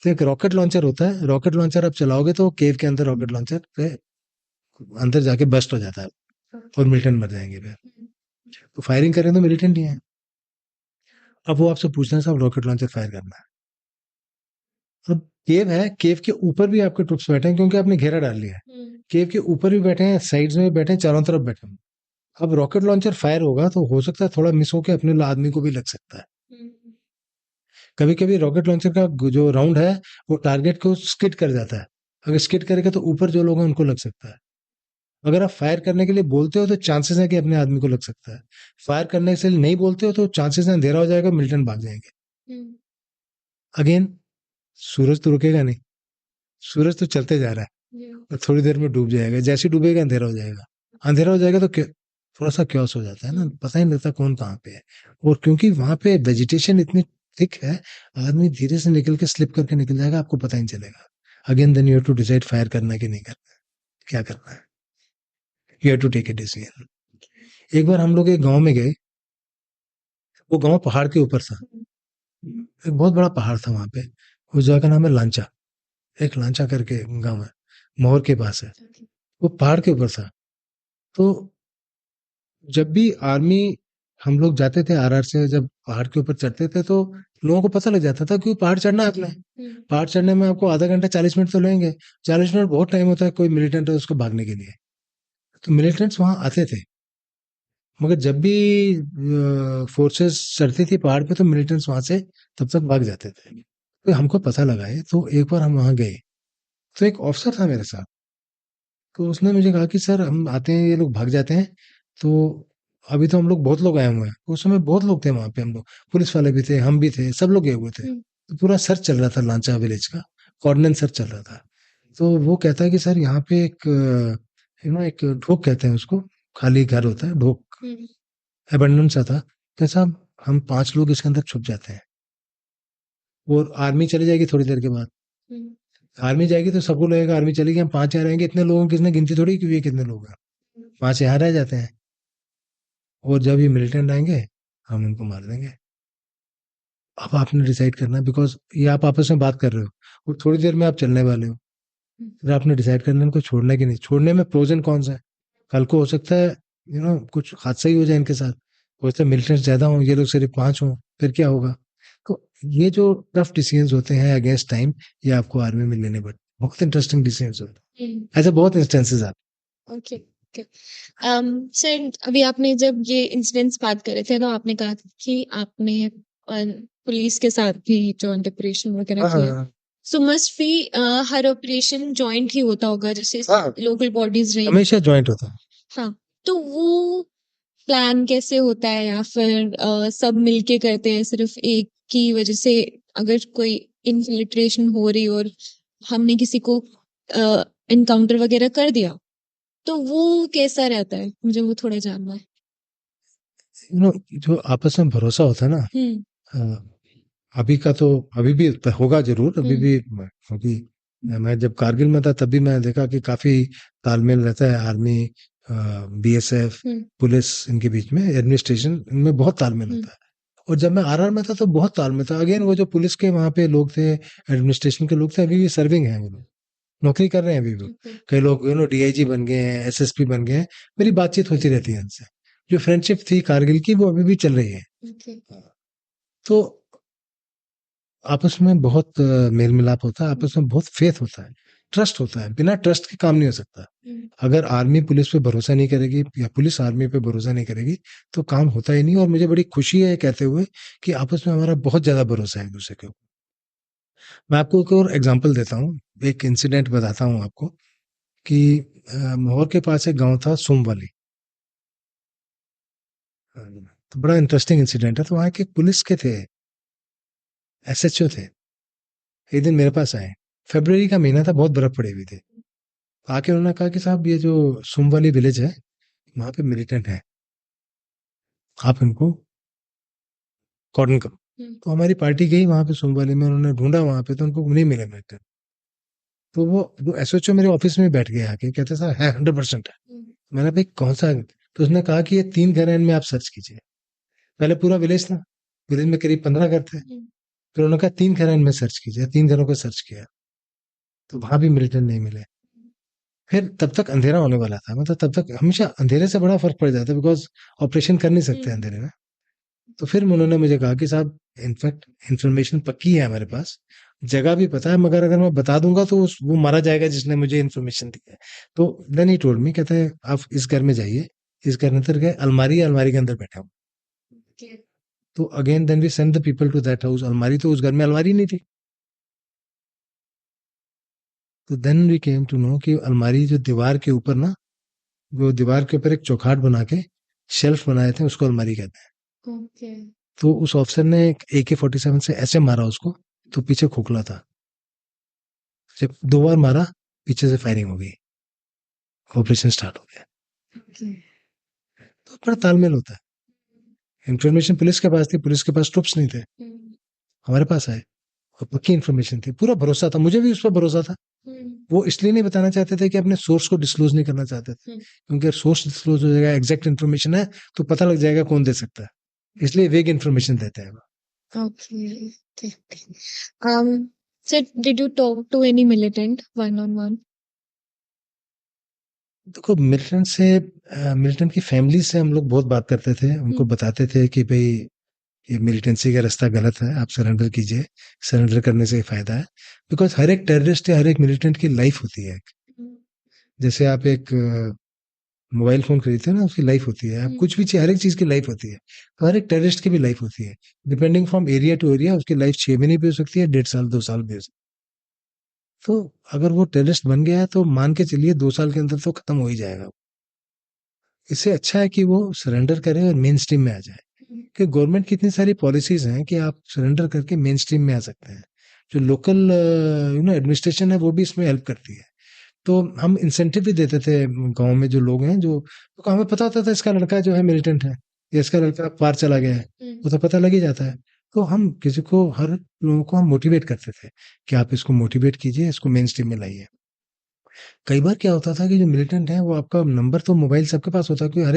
तो एक रॉकेट लॉन्चर होता है, रॉकेट लॉन्चर आप चलाओगे तो केव के अंदर रॉकेट लॉन्चर पे अंदर जाके बस्ट हो जाता है और मिलिटेंट मर जाएंगे फिर। तो फायरिंग करें तो मिलिटेंट ही है। अब वो आपसे पूछना है, साहब रॉकेट लॉन्चर फायर करना है, अब केव है, केव के ऊपर भी आपके ट्रुप्स बैठे हैं क्योंकि आपने घेरा डाल लिया है, केव के ऊपर भी बैठे हैं, साइड्स में भी बैठे हैं, चारों तरफ बैठे हैं। अब रॉकेट लॉन्चर फायर होगा तो हो सकता है थोड़ा मिस होकर अपने आदमी को भी लग सकता है। कभी कभी रॉकेट लॉन्चर का जो राउंड है वो टारगेट को स्किड कर जाता है, अगर स्किड करेगा तो ऊपर जो लोग हैं उनको लग सकता है। अगर आप फायर करने के लिए बोलते हो तो चांसेस है कि अपने आदमी को लग सकता है, फायर करने से नहीं बोलते हो तो चांसेस है अंधेरा हो जाएगा, मिलिटेंट भाग जाएंगे। अगेन सूरज तो रुकेगा नहीं, सूरज तो चलते जा रहा है और थोड़ी देर में डूब जाएगा, जैसे डूबेगा अंधेरा हो जाएगा, अंधेरा हो जाएगा तो थोड़ा सा क्योस हो जाता है ना, पता ही नहीं लगता कौन कहाँ पे है। और क्योंकि वहां पे वेजिटेशन इतनी थिक है, आदमी धीरे से निकल के स्लिप करके निकल जाएगा, आपको पता ही नहीं चलेगा। Again then you have to decide fire करना है कि नहीं करना है, क्या करना है, you have to take a decision. एक बार हम लोग एक गांव में गए, वो गांव पहाड़ के ऊपर था, एक बहुत बड़ा पहाड़ था वहाँ पे, उस जगह का नाम है लांचा, एक लांचा करके गाँव है, महोर के पास है, वो पहाड़ के ऊपर था। तो जब भी आर्मी हम लोग जाते थे आरआर से, जब पहाड़ के ऊपर चढ़ते थे तो लोगों को पता लग जाता था कि पहाड़ चढ़ना है आपने। पहाड़ चढ़ने में आपको आधा घंटा 40 मिनट तो लगेंगे। 40 मिनट बहुत टाइम होता है कोई मिलिटेंट है उसको भागने के लिए। तो मिलिटेंट्स वहां आते थे, मगर जब भी फोर्सेस चढ़ती थी पहाड़ पे तो मिलिटेंट्स वहां से तब तक भाग जाते थे। तो हमको पता लगा है, तो एक बार हम वहां गए, तो एक ऑफिसर था मेरे साथ। तो उसने मुझे कहा कि सर हम आते हैं, ये लोग भाग जाते हैं, तो अभी तो हम लोग बहुत लोग आए हुए हैं। उस समय बहुत लोग थे वहां पे, हम लोग पुलिस वाले भी थे, हम भी थे, सब लोग गए हुए थे। तो पूरा सर्च चल रहा था लांचा विलेज का, कॉर्डिनेट सर्च चल रहा था। तो वो कहता है कि सर यहाँ पे एक एक ढोक कहते हैं उसको, खाली घर होता है ढोक, अबंडन सा था। कैसा, हम 5 लोग इसके अंदर छुप जाते हैं, और आर्मी चली जाएगी थोड़ी देर के बाद। आर्मी जाएगी तो सबको लगेगा आर्मी चली गई, हम 5 यहाँ रहेंगे, इतने लोगों की किसने गिनती थोड़ी की हुई है कितने लोग हैं, 5 यहाँ रह जाते हैं। और जब ये मिलिटेंट आएंगे हम इनको मार देंगे। अब आपने डिसाइड करना है, बिकॉज ये आप आपस में बात कर रहे हो और थोड़ी देर में आप चलने वाले हो। फिर आपने डिसाइड करना है इनको छोड़ना है कि नहीं छोड़ने। में प्रोज एंड कॉन्स है। कल को हो सकता है कुछ हादसा ही हो जाए इनके साथ, हो सकता है मिलिटेंट्स ज्यादा हों, ये लोग सिर्फ 5 हों, फिर क्या होगा। तो ये जो टफ डिसीजंस होते हैं अगेंस्ट टाइम, ये आपको आर्मी में लेने पड़ते हैं। बहुत इंटरेस्टिंग डिसीजंस होते हैं, ऐसे बहुत इंस्टेंसेस आते ओके ओके सर, अभी आपने जब ये इंसिडेंट्स बात कर रहे थे तो आपने कहा था कि आपने पुलिस के साथ भी जॉइंट ऑपरेशन हैं। वगैरह हाँ किया। हाँ सो मस्ट बी हर ऑपरेशन जॉइंट ही होता होगा, जैसे हाँ, लोकल बॉडीज रही। हमेशा ज्वाइंट होता है। हाँ, तो वो प्लान कैसे होता है, या फिर सब मिलके करते हैं सिर्फ एक की वजह से? अगर कोई इन्फिल्ट्रेशन हो रही और हमने किसी को इनकाउंटर वगैरह कर दिया, तो वो कैसा रहता है? मुझे वो थोड़ा जानना है। जो आपस में भरोसा होता है ना, अभी का तो अभी भी होगा जरूर, अभी भी अभी मैं जब कारगिल में था तब भी मैं देखा कि काफी तालमेल रहता है आर्मी, बीएसएफ, पुलिस, इनके बीच में, एडमिनिस्ट्रेशन, इनमें बहुत तालमेल होता है। और जब मैं आरआर में था तो बहुत तालमेल था। अगेन वो जो पुलिस के वहां पे लोग थे, एडमिनिस्ट्रेशन के लोग थे, अभी भी सर्विंग हैं, वो लोग नौकरी कर रहे हैं अभी भी। कई लोग डीआईजी बन गए हैं, एसएसपी बन गए हैं। मेरी बातचीत होती रहती है उनसे। जो फ्रेंडशिप थी कारगिल की वो अभी भी चल रही है। तो आपस में बहुत मेल मिलाप होता है, आपस में बहुत फेथ होता है, ट्रस्ट होता है। बिना ट्रस्ट के काम नहीं हो सकता। अगर आर्मी पुलिस पे भरोसा नहीं करेगी या पुलिस आर्मी पे भरोसा नहीं करेगी तो काम होता ही नहीं। और मुझे बड़ी खुशी है कहते हुए कि आपस में हमारा बहुत ज्यादा भरोसा है एक दूसरे के ऊपर। मैं आपको एक और एग्जांपल देता हूँ, एक इंसिडेंट बताता हूँ आपको कि महोर के पास एक गांव था सोमवाली। तो बड़ा इंटरेस्टिंग इंसिडेंट है। तो वहाँ के पुलिस के थे, एसएचओ थे, एक दिन मेरे पास आए। फरवरी का महीना था, बहुत बर्फ पड़ी हुई थी। आके उन्होंने कहा कि साहब ये जो सोमवाली विलेज है वहां पे मिलिटेंट है, आप इनको कॉर्डन करो। तो हमारी पार्टी गई वहां पे सोमवाली में, उन्होंने ढूंढा वहां पे तो उनको नहीं मिले मिलिटेंट। तो वो जो एसएचओ मेरे ऑफिस में बैठ गए आके, कहते सर है 100% है। मैंने भाई कौन सा है? तो उसने कहा कि ये 3 घर हैं, इनमें आप सर्च कीजिए। पहले पूरा विलेज था, विलेज में करीब 15 घर थे। फिर उन्होंने कहा 3 घर हैं, इनमें सर्च कीजिए। 3 घरों को सर्च किया तो वहां भी मिलिटेंट नहीं मिले। फिर तब तक अंधेरा होने वाला था, मतलब तब तक हमेशा अंधेरे से बड़ा फर्क पड़ जाता है, बिकॉज ऑपरेशन कर नहीं सकते अंधेरे में। तो फिर उन्होंने मुझे कहा कि साहब इनफैक्ट इंफॉर्मेशन पक्की है हमारे पास, जगह भी पता है, मगर अगर मैं बता दूंगा तो वो मारा जाएगा जिसने मुझे इन्फॉर्मेशन दी है। तो देन ही टोल्ड मी, कहते हैं आप इस घर में जाइए, इस घर के अंदर गए, अलमारी है, अलमारी के अंदर बैठा हूँ। तो again then we send the people to that house. अलमारी, तो उस घर में अलमारी नहीं थी। तो then we came to know कि अलमारी जो दीवार के ऊपर ना, वो दीवार के ऊपर एक चौखाट बना के शेल्फ बनाए थे, उसको अलमारी कहते हैं। तो उस ऑफिसर ने AK-47 से ऐसे मारा उसको, तो पीछे खोखला था। जब 2 बार मारा, पीछे से फायरिंग हो गई, ऑपरेशन स्टार्ट हो गया। तो बड़ा तालमेल होता है। इंफॉर्मेशन पुलिस के पास थी, पुलिस के पास ट्रुप्स नहीं थे, हमारे पास आए और पक्की इन्फॉर्मेशन थी, पूरा भरोसा था, मुझे भी उस पर भरोसा था। वो इसलिए नहीं बताना चाहते थे कि अपने सोर्स को डिस्क्लोज नहीं करना चाहते थे, क्योंकि अगर सोर्स डिस्क्लोज हो जाएगा, एग्जैक्ट इन्फॉर्मेशन है, तो पता लग जाएगा कौन दे सकता है। इसलिए वेग इन्फॉर्मेशन देते हैं वो। Okay. Okay. Okay. So did you talk to any militant one on one? देखो मिलिटेंट की फैमिली से हम लोग बहुत बात करते थे, उनको बताते थे कि भाई ये मिलिटेंसी का रास्ता गलत है, आप सरेंडर कीजिए, सरेंडर करने से फायदा है। बिकॉज हर एक टेररिस्ट या हर एक मिलिटेंट की लाइफ होती है। जैसे आप एक मोबाइल फोन खरीदते हो ना, उसकी लाइफ होती है। आप कुछ भी चीज, हर एक चीज की लाइफ होती है, तो हर एक टेररिस्ट की भी लाइफ होती है। Depending from area to area उसकी लाइफ 6 महीने भी हो सकती है, 1.5 साल 2 साल भी हो सकती है। तो अगर वो टेररिस्ट बन गया है तो मान के चलिए 2 साल के अंदर तो खत्म हो ही जाएगा। इससे अच्छा है कि वो सरेंडर करे और मेन स्ट्रीम में आ जाए। कि गवर्नमेंट की इतनी सारी पॉलिसीज हैं कि आप सरेंडर करके मेन स्ट्रीम में आ सकते हैं। जो लोकल एडमिनिस्ट्रेशन है वो भी इसमें हेल्प करती है। तो हम इंसेंटिव भी देते थे गांव में जो लोग हैं, जो तो हमें पता होता था इसका लड़का जो है मिलिटेंट है या इसका लड़का पार चला गया है, वो तो पता लग ही जाता है। तो हम किसी को, हर लोगों को हम मोटिवेट करते थे कि आप इसको मोटिवेट कीजिए, इसको मेन स्ट्रीम में लाइए। कई बार क्या होता था कि जो मिलिटेंट है वो आपका नंबर, तो मोबाइल सबके पास होता है, क्योंकि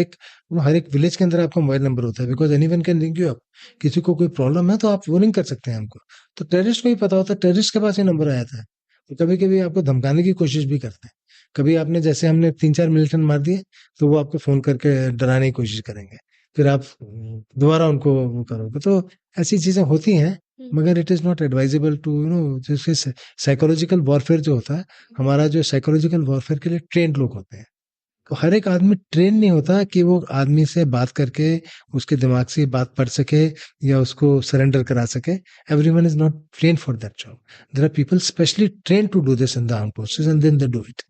हर एक विलेज के अंदर आपका मोबाइल नंबर होता है, because anyone can ring you up. किसी को कोई प्रॉब्लम है तो आप वो रिंग कर सकते हैं हमको। तो टेररिस्ट को भी पता होता है, टेररिस्ट के पास ये नंबर आया था। तो कभी कभी आपको धमकाने की कोशिश भी करते हैं। कभी आपने, जैसे हमने 3-4 मिलिटेंट मार दिए, तो वो आपको फोन करके डराने की कोशिश करेंगे। फिर आप दोबारा उनको वो करोगे। तो ऐसी चीजें होती हैं, मगर it is not advisable to जैसे साइकोलॉजिकल वॉरफेयर जो होता है, हमारा जो साइकोलॉजिकल वॉरफेयर के लिए ट्रेंड लोग होते हैं। तो हर एक आदमी ट्रेन नहीं होता कि वो आदमी से बात करके उसके दिमाग से बात पढ़ सके या उसको सरेंडर करा सके। Everyone is not train for that job. There are people specially train to do this in the armed forces and then they do it.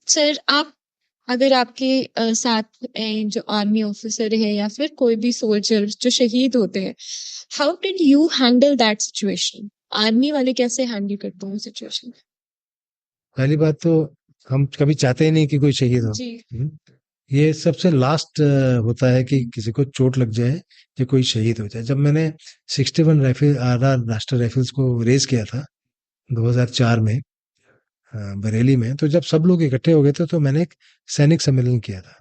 Sir, आप अगर आपके साथ जो आर्मी ऑफिसर है या फिर कोई भी सोल्जर जो शहीद होते हैं, how did you handle that situation? Army वाले कैसे हैंडल करते हैं सिचुएशन? पहली बात तो हम कभी चाहते ही नहीं कि कोई शहीद हो। जी। ये सबसे लास्ट होता है कि किसी को चोट लग जाए या कोई शहीद हो जाए। जब मैंने 61 राइफल आर राष्ट्रीय राइफल्स को रेज किया था 2004 में बरेली में, तो जब सब लोग इकट्ठे हो गए थे तो मैंने एक सैनिक सम्मेलन किया था।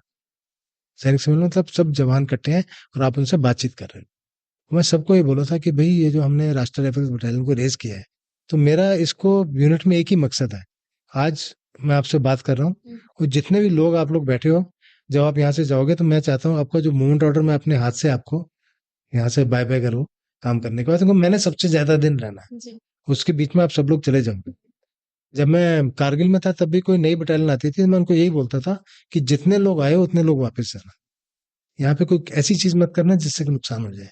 सैनिक सम्मेलन मतलब सब जवान इकट्ठे हैं और आप उनसे बातचीत कर रहे हो। मैं सबको ये बोला था कि भाई ये जो हमने राष्ट्रीय राइफल्स बटालियन को रेज किया है, तो मेरा इसको यूनिट में एक ही मकसद है। आज मैं आपसे बात कर रहा हूँ और जितने भी लोग आप लोग बैठे हो, जब आप यहाँ से जाओगे तो मैं चाहता हूँ आपका जो मूवमेंट ऑर्डर मैं अपने हाथ से आपको यहाँ से बाय बाय करूँ काम करने के बाद, क्योंकि मैंने सबसे ज्यादा दिन रहना है। जी। उसके बीच में आप सब लोग चले जाओ। जब मैं कारगिल में था तब भी कोई नई बटालियन आती थी, मैं उनको यही बोलता था कि जितने लोग आए उतने लोग वापस जाना। यहाँ पे कोई ऐसी चीज मत करना जिससे कि नुकसान हो जाए।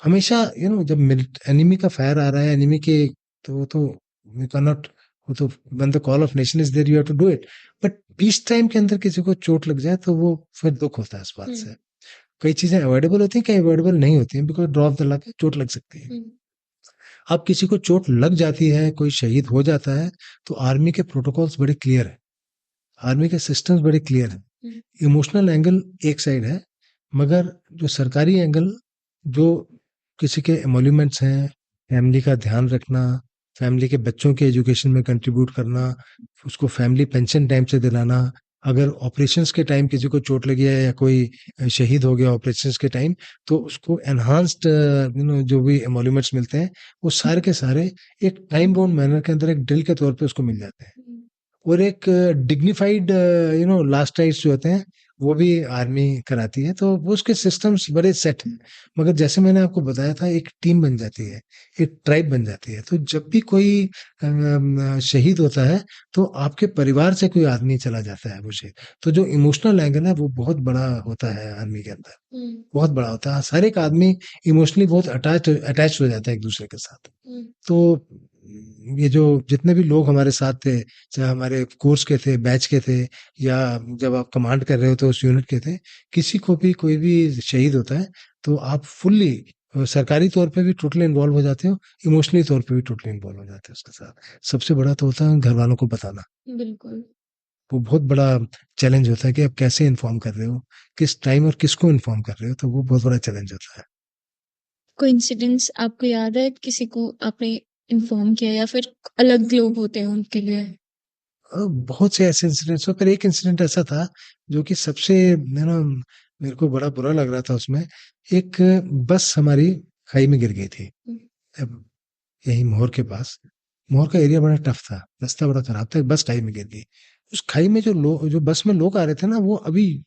हमेशा जब एनिमी का फायर आ रहा है, एनिमी के, तो वो तो यू कैन नॉट, वो तो when the call of nation is there you have to do it. But peace time के अंदर किसी को चोट लग जाए तो वो फिर दुख होता है इस बात से। कई चीजें अवॉइडेबल होती हैं, कई अवॉइडेबल नहीं होती हैं, बिकॉज ड्रॉप द लक, चोट लग सकती है। अब किसी को चोट लग जाती है, कोई शहीद हो जाता है, तो आर्मी के प्रोटोकॉल्स बड़े क्लियर है, आर्मी के सिस्टम्स बड़े क्लियर है। इमोशनल एंगल एक साइड है, मगर जो सरकारी एंगल, जो किसी के एमोल्यूमेंट्स हैं, फैमिली का ध्यान रखना, फैमिली के बच्चों के एजुकेशन में कंट्रीब्यूट करना, उसको फैमिली पेंशन टाइम से दिलाना, अगर ऑपरेशंस के टाइम किसी को चोट लगी है या कोई शहीद हो गया ऑपरेशंस के टाइम, तो उसको एनहांस्ड जो भी एमोल्यूमेंट्स मिलते हैं, वो सारे के सारे एक टाइम बाउंड मैनर के अंदर एक ड्रिल के तौर पे उसको मिल जाते हैं। और एक डिग्निफाइड लास्ट राइट्स जो होते हैं वो भी आर्मी कराती है। तो वो उसके सिस्टम्स बड़े सेट हैं। मगर जैसे मैंने आपको बताया था, एक टीम बन जाती है, एक ट्राइब बन जाती है। तो जब भी कोई शहीद होता है तो आपके परिवार से कोई आदमी चला जाता है मुझे, तो जो इमोशनल एंगल है वो बहुत बड़ा होता है आर्मी के अंदर, बहुत बड़ा होता है। हर एक आदमी इमोशनली बहुत अटैच हो जाता है एक दूसरे के साथ। तो ये जो जितने भी लोग हमारे साथ थे, चाहे हमारे कोर्स के थे, बैच के थे, या जब आप कमांड कर रहे हो तो उस यूनिट के थे, किसी को भी कोई भी शहीद होता है तो आप फुल्ली सरकारी तौर पे भी टोटली इन्वॉल्व हो जाते हो, इमोशनली तौर पे भी टोटली इन्वॉल्व हो जाते हो उसके साथ। सबसे बड़ा तो होता है घर वालों को बताना। बिल्कुल। वो बहुत बड़ा चैलेंज होता है कि आप कैसे इन्फॉर्म कर रहे हो, किस टाइम और किसको इन्फॉर्म कर रहे हो, तो वो बहुत बड़ा चैलेंज होता है। कोई इंसिडेंस आपको याद है, किसी को आपने इन्फॉर्म किया या फिर अलग लोग होते हैं उनके लिए? बहुत से ऐसे इंसिडेंट्स हो, पर एक इंसिडेंट ऐसा था जो कि सबसे मेरे को बड़ा बुरा लग रहा था उसमें। एक बस हमारी खाई में गिर गई थी। अब यही मोहर के पास, मोहर का एरिया बड़ा टफ था, रास्ता बड़ा खराब था, बस खाई में गिर गई। उस खाई में जो बस में लोग आ रहे थे ना, वो अभी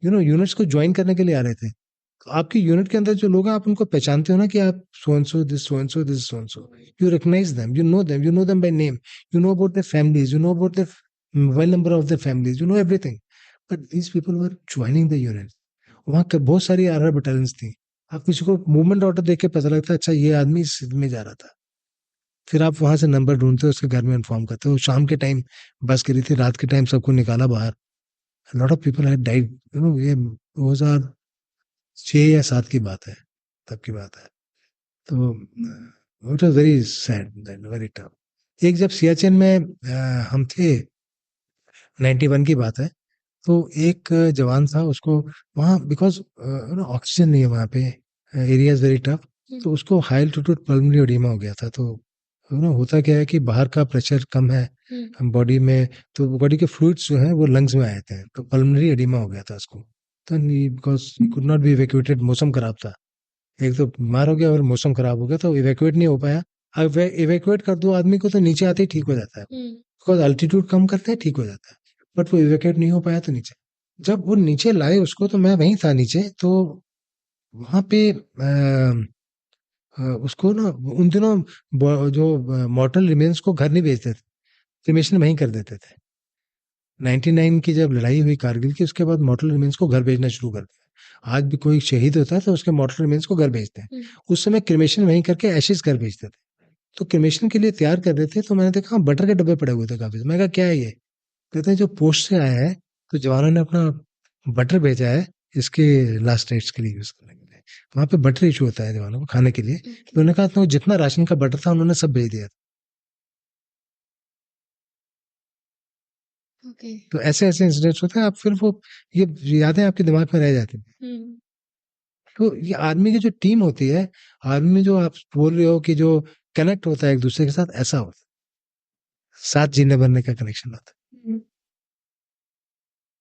यूनिट्स को ज्वाइन करने के लिए आ रहे थे। तो आपकी यूनिट के अंदर जो लोग हैं, आप उनको पहचानते हो ना कि आप so and so, this so and so, this so and so. You recognise them, you know them by name, you know about their families, you know about their mobile number of their families, you know everything. But these people were joining the unit. वहाँ बहुत सारी RR battalions थी। आप किसी को movement order देख के पता लगता है, अच्छा ये आदमी इस में जा रहा था। फिर आप वहां से नंबर ढूंढते हो, उसके घर में इन्फॉर्म करते हो। शाम के टाइम बस गिरी थी, रात के टाइम सबको निकाला बाहर। Lot of people had died. ये 2006 या 2007 की बात है, तब की बात है। तो it was very sad, very tough. एक जब सियाचिन में हम थे, 91 की बात है। तो एक जवान था, उसको वहाँ बिकॉज ऑक्सीजन नहीं है वहाँ पे, एरिया इज वेरी टफ। तो उसको हाई एल्टीट्यूड पल्मोनरी एडिमा हो गया था। तो होता क्या है कि बाहर का प्रेशर कम है बॉडी में, तो बॉडी के फ्लूइड्स जो हैं वो लंग्स में आए थे, तो पल्मोनरी एडिमा हो गया था उसको। तो because could not be evacuated, मौसम खराब था। एक तो बीमार हो गया और मौसम खराब हो गया, तो इवैक्यूएट नहीं हो पाया। अब इवैक्यूएट कर दो आदमी को तो नीचे आते ही ठीक हो जाता है, बिकॉज अल्टीट्यूड कम करते हैं, ठीक हो जाता है। बट वो इवैक्यूएट नहीं हो पाया तो नीचे, जब वो नीचे लाए उसको, तो मैं वहीं था नीचे। तो वहां पे उसको ना उन दिनों जो मॉर्टल रिमेन्स को घर नहीं भेजते थे, क्रिमेशन वहीं कर देते थे। 99 की जब लड़ाई हुई कारगिल की, उसके बाद मॉर्टल रिमेन्स को घर भेजना शुरू कर दिया। आज भी कोई शहीद होता है तो उसके मॉर्टल रिमेन्स को घर भेजते हैं। उस समय क्रिमेशन वहीं करके एशेज घर भेजते थे। तो क्रिमेशन के लिए तैयार कर रहे थे, तो मैंने देखा बटर के डब्बे पड़े हुए थे काफी। मैं कहा क्या है ये? कहते हैं जो पोस्ट से आया है, तो जवानों ने अपना बटर भेजा है इसके लास्ट राइट्स के लिए यूज करने के लिए। वहां पे बटर इशू होता है जवानों को खाने के लिए। तो उन्होंने कहा तो जितना राशन का बटर था उन्होंने सब भेज दिया। ओके। तो ऐसे ऐसे इंसिडेंट्स होते हैं। आप फिर वो ये यादें आपके दिमाग में रह जाती हैं। तो ये आर्मी की जो टीम होती है, आर्मी में जो आप बोल रहे हो कि जो कनेक्ट होता है एक दूसरे के साथ, ऐसा होता है, साथ जीने भरने का कनेक्शन होता है।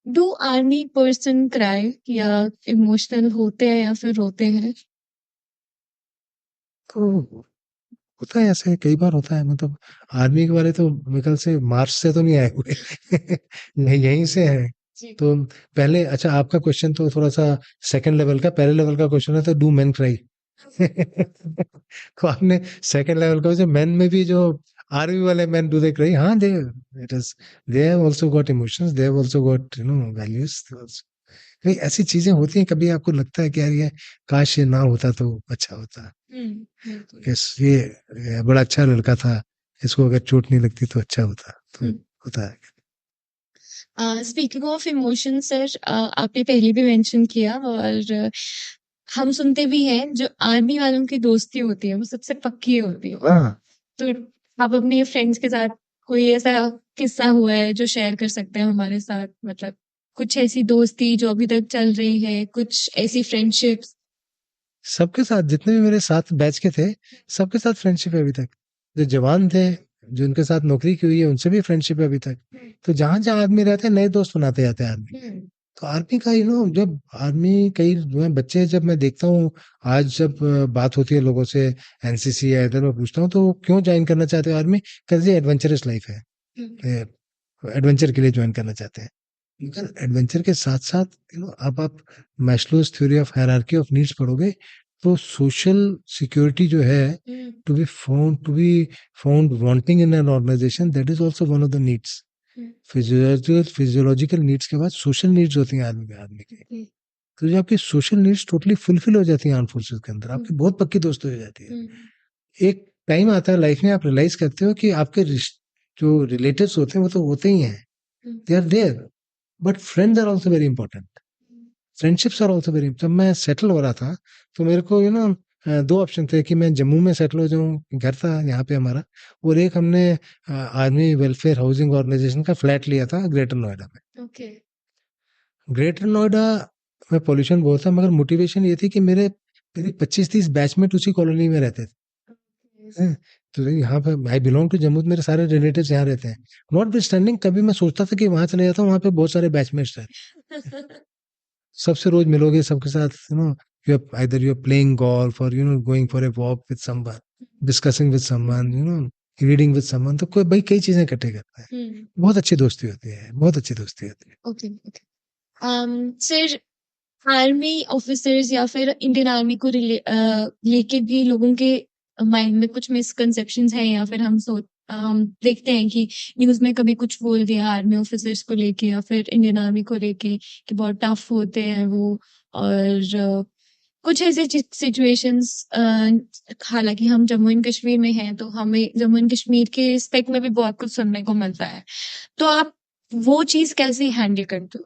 डू आर्मी पर्सन क्राई या इमोशनल होते हैं या फिर रोते हैं? तो होता है ऐसे, कई बार होता है। मतलब आर्मी के वाले तो मेरे ख्याल से मार्च से तो नहीं आए हुए यहीं से है। जी। तो पहले, अच्छा आपका क्वेश्चन तो थोड़ा सा सेकंड लेवल का, पहले लेवल का क्वेश्चन है तो डू मेन क्राई तो आपने सेकंड लेवल का, जो मेन में भी जो आर्मी वाले मेन डू दे क्राई, हाँ they, it is, they have also got emotions, they have also got values. कई ऐसी चीजें होती हैं, कभी आपको लगता है कि यार ये काश ये ना होता तो अच्छा होता। ये बड़ा अच्छा लड़का था, इसको अगर चोट नहीं लगती तो अच्छा होता। तो होता है। स्पीकिंग ऑफ इमोशन सर, आपने पहले भी मेंशन किया और हम सुनते भी हैं जो आर्मी वालों की दोस्ती होती है वो सबसे पक्की होती है। हाँ, तो आप अपने फ्रेंड्स के साथ कोई ऐसा किस्सा हुआ है जो शेयर कर सकते हैं हमारे साथ? मतलब कुछ ऐसी दोस्ती जो अभी तक चल रही है, कुछ ऐसी फ्रेंडशिप्स? सबके साथ, जितने भी मेरे साथ बैच के थे, सबके साथ फ्रेंडशिप है अभी तक। जो जवान थे, जो उनके साथ नौकरी की हुई है, उनसे भी फ्रेंडशिप है अभी तक। तो जहां जहां आदमी रहते हैं, नए दोस्त बनाते जाते हैं आदमी। तो आर्मी का जब आर्मी, कई जो है बच्चे, जब मैं देखता हूँ, आज जब बात होती है लोगों से, एनसीसी या इधर, मैं पूछता हूँ तो क्यों ज्वाइन करना चाहते हो आर्मी? कहते हैं एडवेंचरस लाइफ है, एडवेंचर के लिए ज्वाइन करना चाहते हैं। मगर एडवेंचर के साथ साथ अब आप Maslow's theory of hierarchy of needs पढ़ोगे, तो सोशल सिक्योरिटी जो है, to be found wanting in an organisation, that is also one of the needs. Physiological needs के बाद सोशल नीड्स होती हैं आदमी की। तो जब आपकी सोशल नीड्स टोटली फुलफिल हो जाती हैं आर्म फोर्सेस के अंदर, आपकी बहुत पक्की दोस्ती हो जाती है। एक टाइम आता है लाइफ में, आप रियलाइज करते हो कि आपके जो रिलेटिव्स होते हैं वो तो होते ही हैं, they are there, but friends are also very important. Friendships are also very. जब मैं सेटल हो रहा था, तो मेरे को दो ऑप्शन थे कि मैं जम्मू में सेटल हो जाऊं, घर था यहाँ पे हमारा, और एक हमने आर्मी वेलफेयर हाउसिंग ऑर्गेनाइजेशन का फ्लैट लिया था ग्रेटर नोएडा में। ओके। ग्रेटर नोएडा में पॉल्यूशन बहुत था, मगर मोटिवेशन ये थी कि मेरे मेरे 25-30 बैचमेट उसी कॉलोनी में रहते थे। तो यहाँ पे आई बिलोंग टू जम्मू, मेरे सारे रिलेटिव्स यहाँ रहते हैं। नॉट विद स्टैंडिंग, कभी मैं सोचता था कि वहां चले जाता हूँ, वहां पे बहुत सारे बैचमेट्स हैं। सबसे रोज मिलोगे, सबके साथ you are either you are playing golf और going for a walk with someone, discussing with someone, reading with someone, तो कोई भाई कई चीजें इकट्ठे करता है। बहुत अच्छी दोस्ती होती है, बहुत अच्छी दोस्ती होती है। Okay okay. Sir, army officers या फिर इंडियन आर्मी को लेके भी लोगों के माइंड में कुछ मिसकंसेप्शंस हैं, या फिर हम देखते हैं कि न्यूज में कभी कुछ बोल दिया आर्मी ऑफिसर्स को लेके या फिर इंडियन आर्मी को लेके कि बहुत टफ होते हैं वो, और कुछ ऐसे सिचुएशंस, हालांकि हम जम्मू एंड कश्मीर में हैं तो हमें जम्मू एंड कश्मीर के स्पेक में भी बहुत कुछ सुनने को मिलता है, तो आप वो चीज कैसे हैंडल करते हो?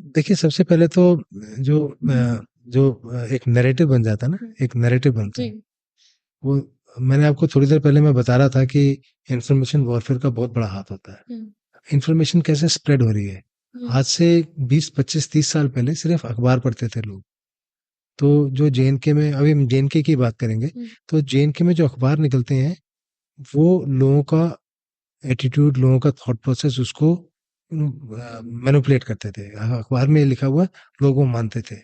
देखिए, सबसे पहले तो जो एक नैरेटिव बन जाता है ना, एक नैरेटिव बनता है, जी। वो मैंने आपको थोड़ी देर पहले मैं बता रहा था कि इंफॉर्मेशन वॉरफेयर का बहुत बड़ा हाथ होता है। इंफॉर्मेशन कैसे स्प्रेड हो रही है, आज से 20 25 30 साल पहले सिर्फ अखबार पढ़ते थे लोग। तो जो जेएनके में, अभी हम जेएनके की बात करेंगे, तो जेएनके में जो अखबार निकलते हैं वो लोगों का एटीट्यूड, लोगों का थॉट प्रोसेस उसको मैनिपुलेट करते थे। अखबार में लिखा हुआ लोग वो मानते थे,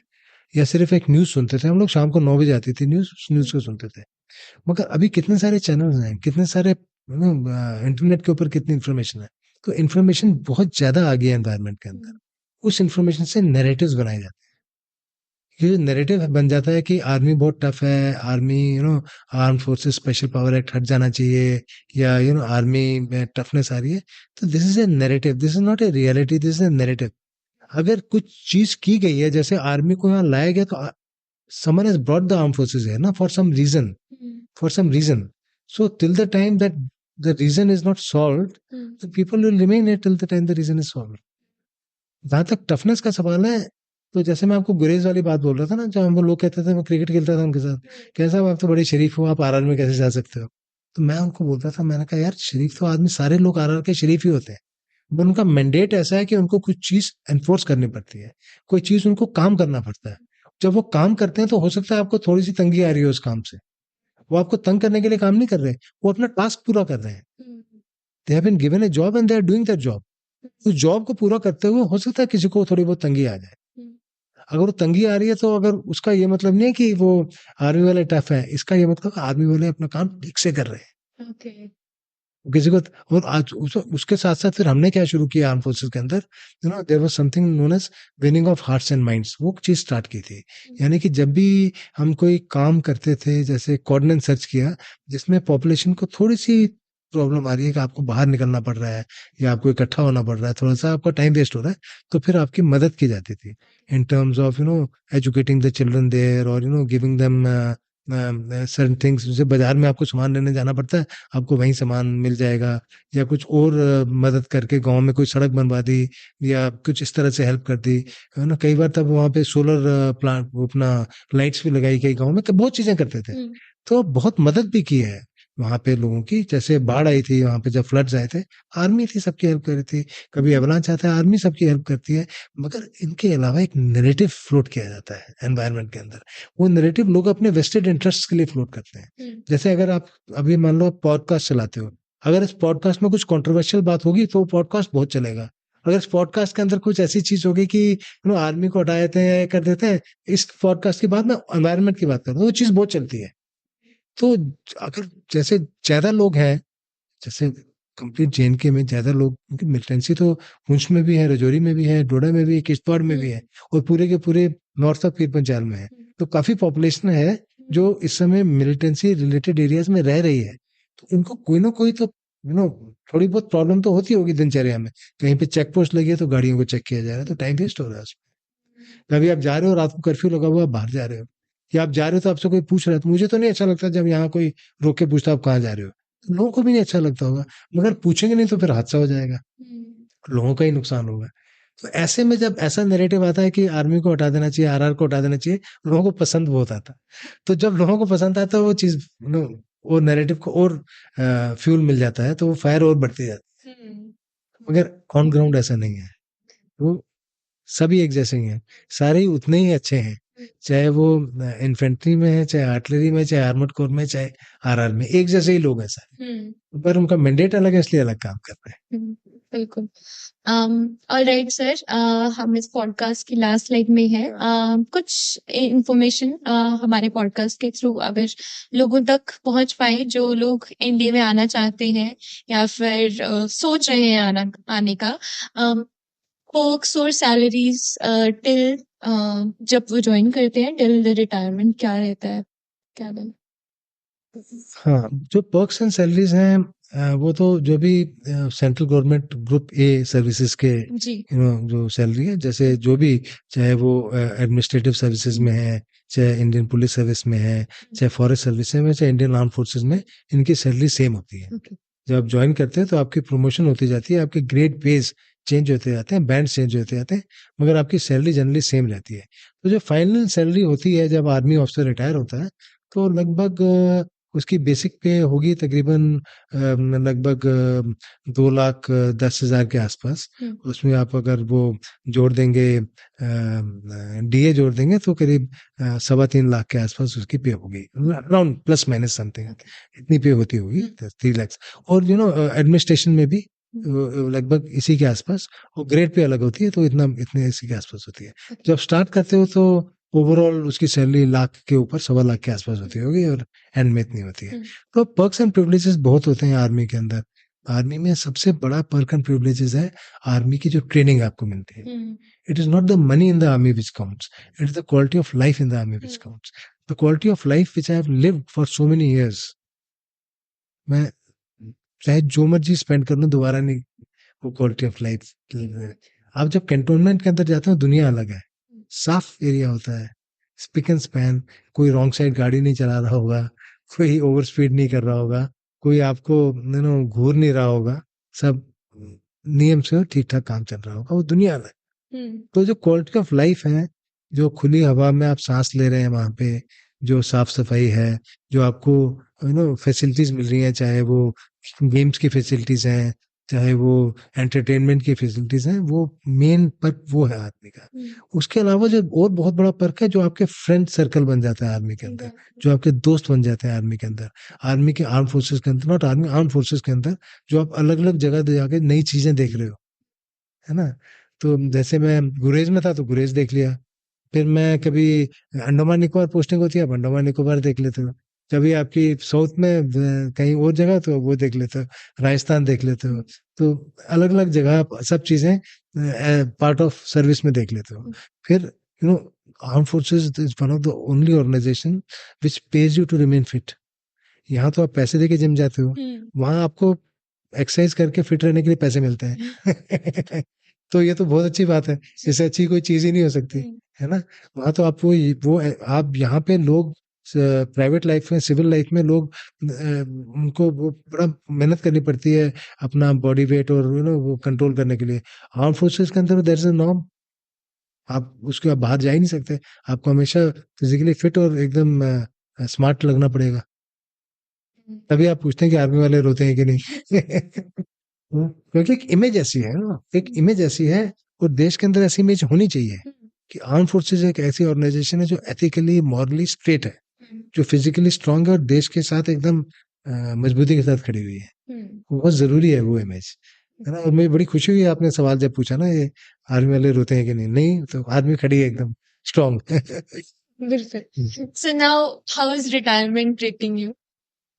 या सिर्फ एक न्यूज सुनते थे। हम लोग शाम को 9 बजे आती थी न्यूज, उस न्यूज को सुनते थे। मगर अभी कितने सारे चैनल्स हैं, कितने सारे इंटरनेट के ऊपर कितनी इन्फॉर्मेशन है, तो इन्फॉर्मेशन बहुत ज्यादा आ गई है एनवायरनमेंट के अंदर। उस इन्फॉर्मेशन से नैरेटिव्स बनाए जाते हैं। ये जो नैरेटिव बन जाता है कि आर्मी बहुत टफ है, army arm forces special power act हट जाना चाहिए, या आर्मी में टफनेस आ रही है, तो this is a narrative, this is not a reality, this is a narrative. अगर कुछ चीज की गई है, जैसे आर्मी को यहाँ लाया गया, तो someone has brought the armed forces here na, for some reason, so till the time that the reason is not solved, the people will remain here till the time the reason is solved. जहां तक toughness का सवाल है, तो जैसे मैं आपको गुरेज वाली बात बोल रहा था ना, जब हम लोग कहते थे, मैं क्रिकेट खेलता था उनके साथ, कहते साहब आप तो बड़े शरीफ हो, आप आरआर में कैसे जा सकते हो? तो मैं उनको बोलता था, मैंने कहा यार, शरीफ तो आदमी सारे लोग आरआर के शरीफ ही होते हैं, पर उनका मैंडेट ऐसा है कि उनको कुछ चीज एनफोर्स करनी पड़ती है, कोई चीज उनको काम करना पड़ता है। जब वो काम करते हैं तो हो सकता है आपको थोड़ी सी तंगी आ रही है उस काम से, वो आपको तंग करने के लिए काम नहीं कर रहे, वो अपना टास्क पूरा कर रहे हैं। They have been given a job and they are doing that job. उस जॉब को पूरा करते हुए हो सकता है किसी को थोड़ी बहुत तंगी आ जाए। अगर वो तंगी आ रही है, तो अगर उसका ये मतलब नहीं है कि वो आर्मी वाले टफ है, इसका ये मतलब आर्मी वाले अपना काम ठीक से कर रहे हैं। ओके। किसी को, और आज उसके साथ साथ फिर हमने क्या शुरू किया आर्म फोर्सेस के अंदर, there was something known as winning of hearts and minds, वो चीज स्टार्ट की थी। यानी कि जब भी हम कोई काम करते थे, जैसे कोऑर्डिनेट सर्च किया, जिसमें पॉपुलेशन को थोड़ी सी प्रॉब्लम आ रही है कि आपको बाहर निकलना पड़ रहा है, या आपको इकट्ठा होना पड़ रहा है, थोड़ा सा आपका टाइम वेस्ट हो रहा है, तो फिर आपकी मदद की जाती थी in terms of educating the children there, और गिविंग देम सर्टेन थिंग्स। जैसे बाजार में आपको सामान लेने जाना पड़ता है, आपको वहीं सामान मिल जाएगा, या कुछ और मदद करके गांव में कोई सड़क बनवा दी, या कुछ इस तरह से हेल्प कर दी, है ना। कई बार तब वहां पे सोलर प्लांट, अपना लाइट्स भी लगाई कई गांव में, बहुत चीजें करते थे। तो बहुत मदद भी की है वहां पे लोगों की। जैसे बाढ़ आई थी वहां पे, जब फ्लड्स आए थे, आर्मी थी सबकी हेल्प कर रही थी। कभी एवलांच आता है, आर्मी सबकी हेल्प करती है। मगर इनके अलावा एक नैरेटिव फ्लोट किया जाता है एनवायरनमेंट के अंदर। वो नैरेटिव लोग अपने वेस्टेड इंटरेस्ट के लिए फ्लोट करते हैं। जैसे अगर आप अभी मान लो पॉडकास्ट चलाते हो, अगर इस पॉडकास्ट में कुछ कंट्रोवर्शियल बात होगी तो पॉडकास्ट बहुत चलेगा। अगर इस पॉडकास्ट के अंदर कुछ ऐसी चीज होगी कि आर्मी को हटा देते हैं, कर देते हैं, इस पॉडकास्ट की बात मैं एनवायरनमेंट की बात कर रहा हूँ, वो चीज बहुत चलती है। तो अगर जैसे ज्यादा लोग हैं, जैसे कंप्लीट जेएनके में ज्यादा लोग, क्योंकि मिलिटेंसी तो पुंछ में भी है, राजौरी में भी है, डोडा में भी है, किश्तवाड़ में भी है, और पूरे के पूरे नॉर्थ ऑफ पीर पंजाल में है। तो काफी पॉपुलेशन है जो इस समय मिलिटेंसी रिलेटेड एरियाज में रह रही है। तो इनको कोई ना कोई तो थोड़ी बहुत प्रॉब्लम तो होती होगी दिनचर्या में। कहीं पे चेक पोस्ट लगी है तो गाड़ियों को चेक किया जा रहा है, तो टाइम वेस्ट हो रहा है उसमें। कभी आप जा रहे हो, रात को कर्फ्यू लगा हुआ, आप बाहर जा रहे हो, या आप जा रहे हो तो आपसे कोई पूछ रहा है, तो मुझे तो नहीं अच्छा लगता जब यहाँ कोई रोक के पूछता आप कहाँ जा रहे हो। तो लोगों को भी नहीं अच्छा लगता होगा, मगर पूछेंगे नहीं तो फिर हादसा हो जाएगा, लोगों का ही नुकसान होगा। तो ऐसे में जब ऐसा नैरेटिव आता है कि आर्मी को हटा देना चाहिए, आरआर को हटा देना चाहिए, लोगों को पसंद बहुत आता है। तो जब लोगों को पसंद आता है, वो चीज वो नैरेटिव को और फ्यूल मिल जाता है, तो वो फायर और बढ़ती जाती है। मगर ऑन ग्राउंड ऐसा नहीं है। वो सभी एक जैसे ही हैं, सारे ही उतने ही अच्छे हैं, चाहे वो इन्फेंट्री में है, चाहे आर्टिलरी में, चाहे आर्मर्ड कोर में, चाहे आरआर में, एक जैसे ही लोग हैं सारे। पर उनका मैंडेट अलग है, इसलिए अलग काम कर रहे हैं। बिल्कुल। ऑलराइट सर, हम इस पॉडकास्ट की लास्ट स्लाइड में है। कुछ इंफॉर्मेशन हमारे पॉडकास्ट के थ्रू अगर लोगों तक पहुंच पाए, जो लोग इंडिया में आना चाहते हैं या फिर सोच रहे हैं आने का, पर्क्स और सैलरीज टिल जब वो ज्वाइन करते हैं टिल द रिटायरमेंट क्या रहता है, क्या बोल? हाँ, जो पर्क्स एंड सैलरीज हैं वो तो जो भी central government group A services के जी। जो सैलरी है, जैसे जो भी, चाहे वो एडमिनिस्ट्रेटिव सर्विसेज में है, चाहे इंडियन पुलिस सर्विस में है, चाहे फॉरेस्ट सर्विस में, चाहे इंडियन आर्म फोर्सेज में, इनकी सैलरी सेम होती है। ओके। जब आप ज्वाइन करते हैं तो आपकी प्रमोशन होती जाती है, आपके ग्रेड पेज चेंज होते जाते हैं, बैंड चेंज होते जाते हैं, मगर आपकी सैलरी जनरली सेम रहती है। तो जो फाइनल सैलरी होती है जब आर्मी ऑफिसर रिटायर होता है, तो लगभग उसकी बेसिक पे होगी तकरीबन लगभग 2,10,000 के आसपास। उसमें आप अगर वो जोड़ देंगे, डीए जोड़ देंगे, तो करीब 3.25 लाख के आसपास उसकी पे होगी, अराउंड प्लस माइनस समथिंग इतनी पे होती होगी, 3 लाख। और एडमिनिस्ट्रेशन में भी लगभग इसी के आसपास, और ग्रेड पे अलग होती है, तो इतने इसी के आसपास होती है। जब स्टार्ट करते हो तो ओवरऑल उसकी सैलरी लाख के ऊपर, 1.25 लाख के आसपास होती होगी, और एंड में इतनी होती है। तो पर्क्स एंड प्रिविलेजेस बहुत होते हैं आर्मी के अंदर। आर्मी में सबसे बड़ा पर्क एंड प्रिविलेजेस है आर्मी की जो ट्रेनिंग आपको मिलती है। It is not the money in the army which counts, it is the quality of life in the army which counts. The quality of life which I have lived for so many years, मैं चाहे जो मर्जी spend कर लूं, दोबारा नहीं वो quality of life. आप जब कैंटोनमेंट के अंदर जाते हो, दुनिया अलग है, साफ एरिया होता है, स्पिक एंड स्पैन, कोई रॉन्ग साइड गाड़ी नहीं चला रहा होगा, कोई ओवर स्पीड नहीं कर रहा होगा, कोई आपको घूर नहीं रहा होगा, सब नियम से ठीक ठाक काम चल रहा होगा, वो दुनिया अलग। तो जो क्वालिटी ऑफ लाइफ है, जो खुली हवा में आप सांस ले रहे हैं वहां पे, जो साफ सफाई है, जो आपको फैसिलिटीज मिल रही हैं, चाहे वो गेम्स की फैसिलिटीज हैं, चाहे वो एंटरटेनमेंट की फैसिलिटीज हैं, वो मेन पर्क वो है आर्मी का। उसके अलावा जो और बहुत बड़ा पर्क है, जो आपके फ्रेंड सर्कल बन जाता है आर्मी के अंदर, जो आपके दोस्त बन जाते हैं आर्मी के अंदर, आर्मी के आर्म फोर्सेस के अंदर, नॉट आर्मी, आर्म फोर्सेस के अंदर, जो आप अलग अलग जगह जाके नई चीजें देख रहे हो, है ना। तो जैसे मैं गुरेज में था तो गुरेज देख लिया, फिर मैं कभी अंडमान निकोबार पोस्टिंग होती है, आप अंडमान निकोबार देख लेते हो, कभी आपकी साउथ में कहीं और जगह तो वो देख लेते हो, राजस्थान देख लेते हो। तो अलग अलग जगह आप सब चीजें पार्ट ऑफ सर्विस में देख लेते हो। फिर arm forces is one of the only organisation which pays you to remain fit. यहाँ तो आप पैसे देके जिम जाते हो, वहां आपको एक्सरसाइज करके फिट रहने के लिए पैसे मिलते हैं। तो ये तो बहुत अच्छी बात है, इससे अच्छी कोई चीज ही नहीं हो सकती, है ना। वहां तो आपको वो आप यहाँ पे लोग प्राइवेट लाइफ में, सिविल लाइफ में लोग उनको वो बड़ा मेहनत करनी पड़ती है अपना बॉडी वेट और वो कंट्रोल करने के लिए। आर्म फोर्सेस के अंदर देयर इज अ नॉर्म, आप उसके बाहर जा ही नहीं सकते, आपको हमेशा फिजिकली फिट और एकदम स्मार्ट लगना पड़ेगा। तभी आप पूछते हैं कि आर्मी वाले रोते हैं कि नहीं। क्योंकि एक इमेज ऐसी है ना, एक इमेज ऐसी है, और देश के अंदर ऐसी इमेज होनी चाहिए कि आर्म फोर्सेज एक ऐसी ऑर्गेनाइजेशन है जो एथिकली मॉरली स्ट्रेट है, जो फिजिकली स्ट्रांग है और देश के साथ एकदम मजबूती के साथ खड़ी हुई है। बहुत जरूरी है वो इमेज, है ना। और मुझे बड़ी खुशी हुई आपने सवाल जब पूछा ना, ये आर्मी वाले रोते हैं कि नहीं, नहीं तो आर्मी खड़ी है एकदम स्ट्रांग। बिल्कुल। So now, how is retirement treating you?